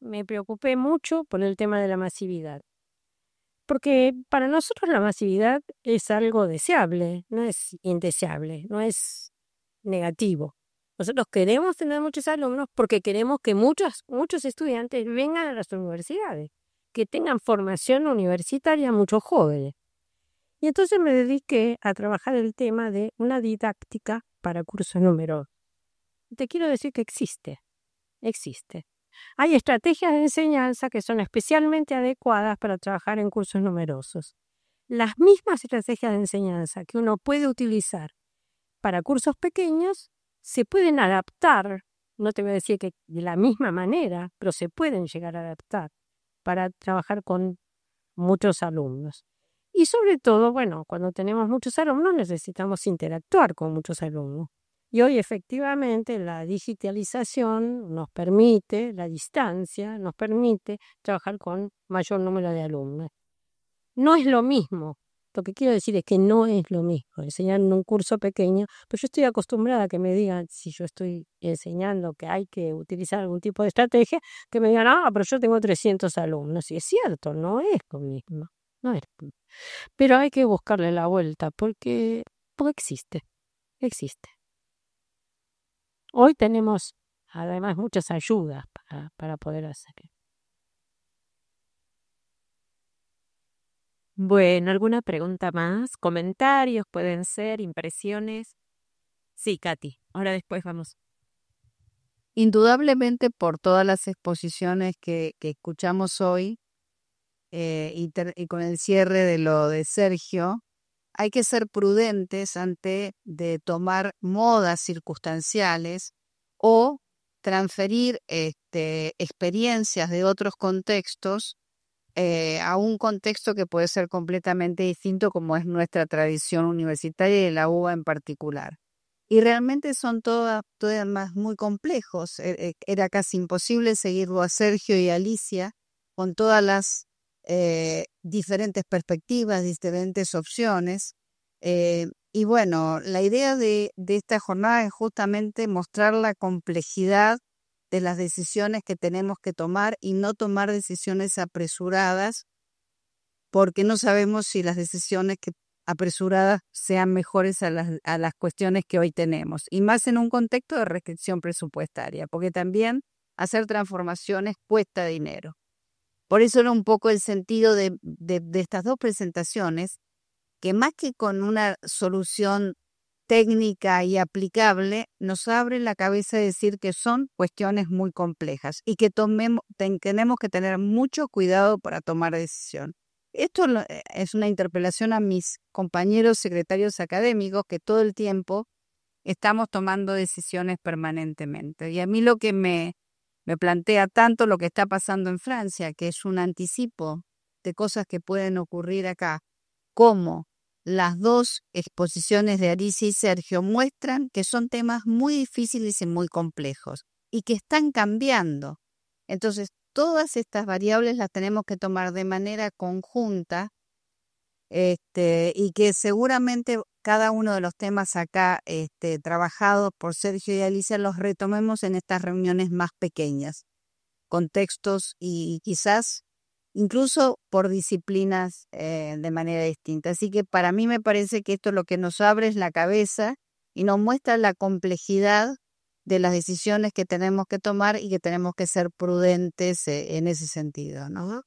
me preocupé mucho por el tema de la masividad. Porque para nosotros la masividad es algo deseable, no es indeseable, no es negativo. Nosotros queremos tener muchos alumnos porque queremos que muchos estudiantes vengan a las universidades, que tengan formación universitaria muchos jóvenes. Y entonces me dediqué a trabajar el tema de una didáctica para cursos numerosos. Te quiero decir que existe. Hay estrategias de enseñanza que son especialmente adecuadas para trabajar en cursos numerosos. Las mismas estrategias de enseñanza que uno puede utilizar para cursos pequeños se pueden adaptar, no te voy a decir que de la misma manera, pero se pueden llegar a adaptar para trabajar con muchos alumnos. Y sobre todo, bueno, cuando tenemos muchos alumnos necesitamos interactuar con muchos alumnos. Y hoy efectivamente la digitalización nos permite, la distancia nos permite trabajar con mayor número de alumnos. No es lo mismo, lo que quiero decir es que no es lo mismo enseñar en un curso pequeño, pero yo estoy acostumbrada a que me digan, si yo estoy enseñando que hay que utilizar algún tipo de estrategia, que me digan, pero yo tengo 300 alumnos. Y es cierto, no es lo mismo, no es. Pero hay que buscarle la vuelta porque existe. Hoy tenemos además muchas ayudas para poder hacerlo. Bueno, ¿alguna pregunta más? ¿Comentarios pueden ser? ¿Impresiones? Sí, Katy, ahora después vamos. Indudablemente por todas las exposiciones que escuchamos hoy y con el cierre de lo de Sergio, hay que ser prudentes ante de tomar modas circunstanciales o transferir experiencias de otros contextos a un contexto que puede ser completamente distinto como es nuestra tradición universitaria y de la UBA en particular. Y realmente son todas más muy complejos. Era casi imposible seguirlo a Sergio y a Alicia con todas las diferentes perspectivas, diferentes opciones. Y bueno, la idea de esta jornada es justamente mostrar la complejidad de las decisiones que tenemos que tomar y no tomar decisiones apresuradas, porque no sabemos si las decisiones apresuradas sean mejores a las cuestiones que hoy tenemos, y más en un contexto de restricción presupuestaria, porque también hacer transformaciones cuesta dinero. Por eso era un poco el sentido de estas dos presentaciones, que más que con una solución técnica y aplicable, nos abre la cabeza de decir que son cuestiones muy complejas y que tenemos que tener mucho cuidado para tomar decisión. Esto es una interpelación a mis compañeros secretarios académicos que todo el tiempo estamos tomando decisiones permanentemente. Y a mí lo que me plantea tanto lo que está pasando en Francia, que es un anticipo de cosas que pueden ocurrir acá, como las dos exposiciones de Alicia y Sergio muestran que son temas muy difíciles y muy complejos y que están cambiando. Entonces, todas estas variables las tenemos que tomar de manera conjunta y que seguramente cada uno de los temas acá trabajados por Sergio y Alicia los retomemos en estas reuniones más pequeñas, contextos y quizás incluso por disciplinas de manera distinta. Así que para mí me parece que esto lo que nos abre es la cabeza y nos muestra la complejidad de las decisiones que tenemos que tomar y que tenemos que ser prudentes en ese sentido, ¿no?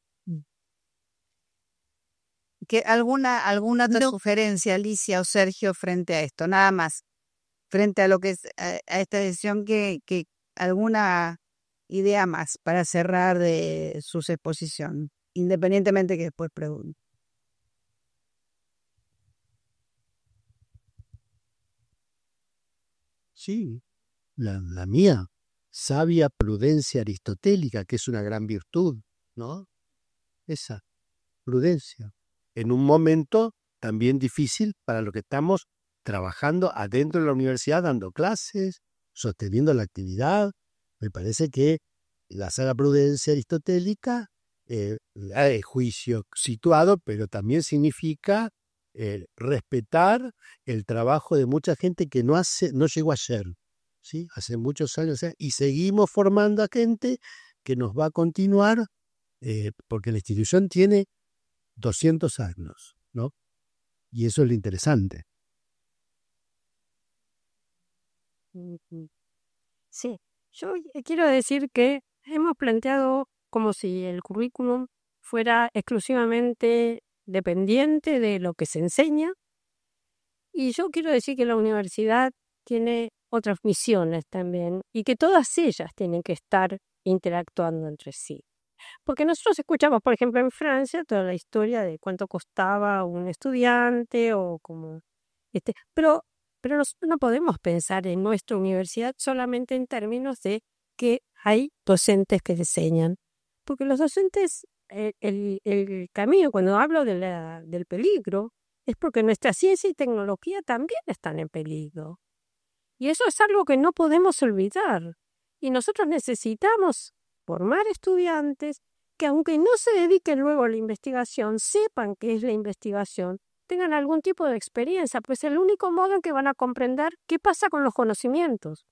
¿Alguna otra sugerencia, Alicia o Sergio, frente a esto? Nada más, frente a lo que es a esta decisión, que alguna idea más para cerrar de sus exposiciones, independientemente que después pregunte. Sí, la mía, sabia prudencia aristotélica, que es una gran virtud, ¿no? Esa, prudencia. En un momento también difícil para lo que estamos trabajando adentro de la universidad, dando clases, sosteniendo la actividad. Me parece que la sana prudencia aristotélica es juicio situado, pero también significa respetar el trabajo de mucha gente que no llegó ayer, ¿sí? Hace muchos años, y seguimos formando a gente que nos va a continuar, porque la institución tiene 200 años, ¿no? Y eso es lo interesante. Sí, yo quiero decir que hemos planteado como si el currículum fuera exclusivamente dependiente de lo que se enseña, y yo quiero decir que la universidad tiene otras misiones también y que todas ellas tienen que estar interactuando entre sí. Porque nosotros escuchamos, por ejemplo, en Francia, toda la historia de cuánto costaba un estudiante o como pero no podemos pensar en nuestra universidad solamente en términos de que hay docentes que enseñan, porque los docentes, el camino, cuando hablo del peligro, es porque nuestra ciencia y tecnología también están en peligro. Y eso es algo que no podemos olvidar. Y nosotros necesitamos formar estudiantes que, aunque no se dediquen luego a la investigación, sepan qué es la investigación, tengan algún tipo de experiencia, pues es el único modo en que van a comprender qué pasa con los conocimientos,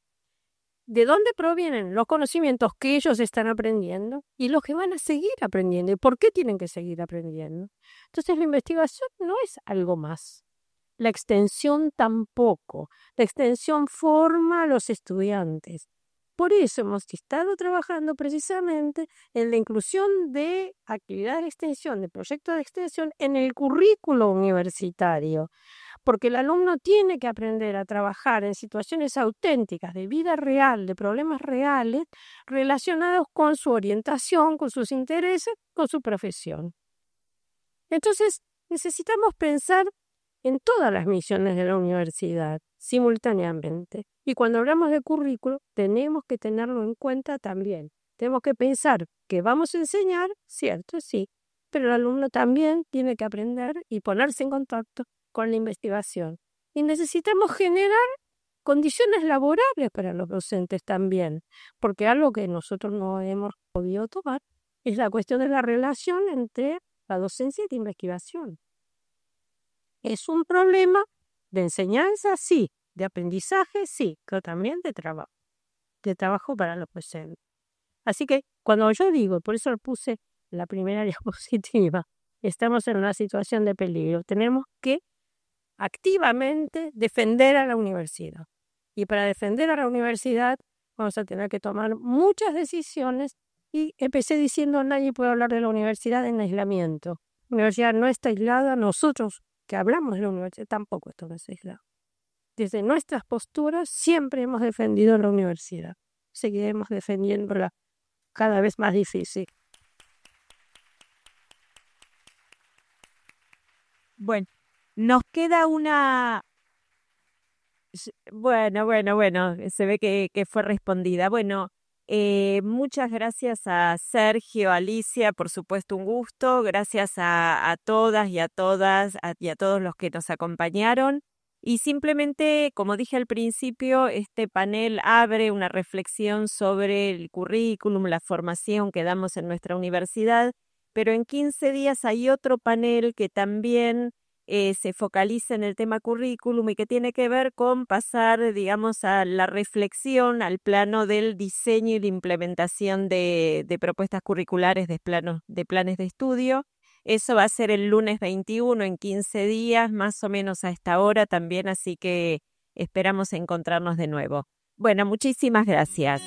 de dónde provienen los conocimientos que ellos están aprendiendo y los que van a seguir aprendiendo y por qué tienen que seguir aprendiendo. Entonces la investigación no es algo más. La extensión tampoco. La extensión forma a los estudiantes. Por eso hemos estado trabajando precisamente en la inclusión de actividades de extensión, de proyectos de extensión en el currículo universitario, porque el alumno tiene que aprender a trabajar en situaciones auténticas, de vida real, de problemas reales, relacionados con su orientación, con sus intereses, con su profesión. Entonces, necesitamos pensar en todas las misiones de la universidad simultáneamente. Y cuando hablamos de currículo, tenemos que tenerlo en cuenta también. Tenemos que pensar que vamos a enseñar, cierto, sí, pero el alumno también tiene que aprender y ponerse en contacto con la investigación. Y necesitamos generar condiciones laborables para los docentes también, porque algo que nosotros no hemos podido tomar es la cuestión de la relación entre la docencia y la investigación. Es un problema de enseñanza, sí, de aprendizaje, sí, pero también de trabajo para los docentes. Así que cuando yo digo, por eso lo puse la primera diapositiva, estamos en una situación de peligro, tenemos que activamente defender a la universidad. Y para defender a la universidad vamos a tener que tomar muchas decisiones y empecé diciendo nadie puede hablar de la universidad en aislamiento. La universidad no está aislada, nosotros que hablamos de la universidad tampoco estamos aislados. Desde nuestras posturas siempre hemos defendido la universidad. Seguiremos defendiéndola cada vez más difícil. Bueno, nos queda una... Bueno, se ve que fue respondida. Bueno, muchas gracias a Sergio, Alicia, por supuesto un gusto. Gracias a todas y a todos los que nos acompañaron. Y simplemente, como dije al principio, este panel abre una reflexión sobre el currículum, la formación que damos en nuestra universidad, pero en 15 días hay otro panel que también se focaliza en el tema currículum y que tiene que ver con pasar, digamos, a la reflexión, al plano del diseño y la implementación de propuestas curriculares de planes de estudio. Eso va a ser el lunes 21, en 15 días, más o menos a esta hora también, así que esperamos encontrarnos de nuevo. Bueno, muchísimas gracias.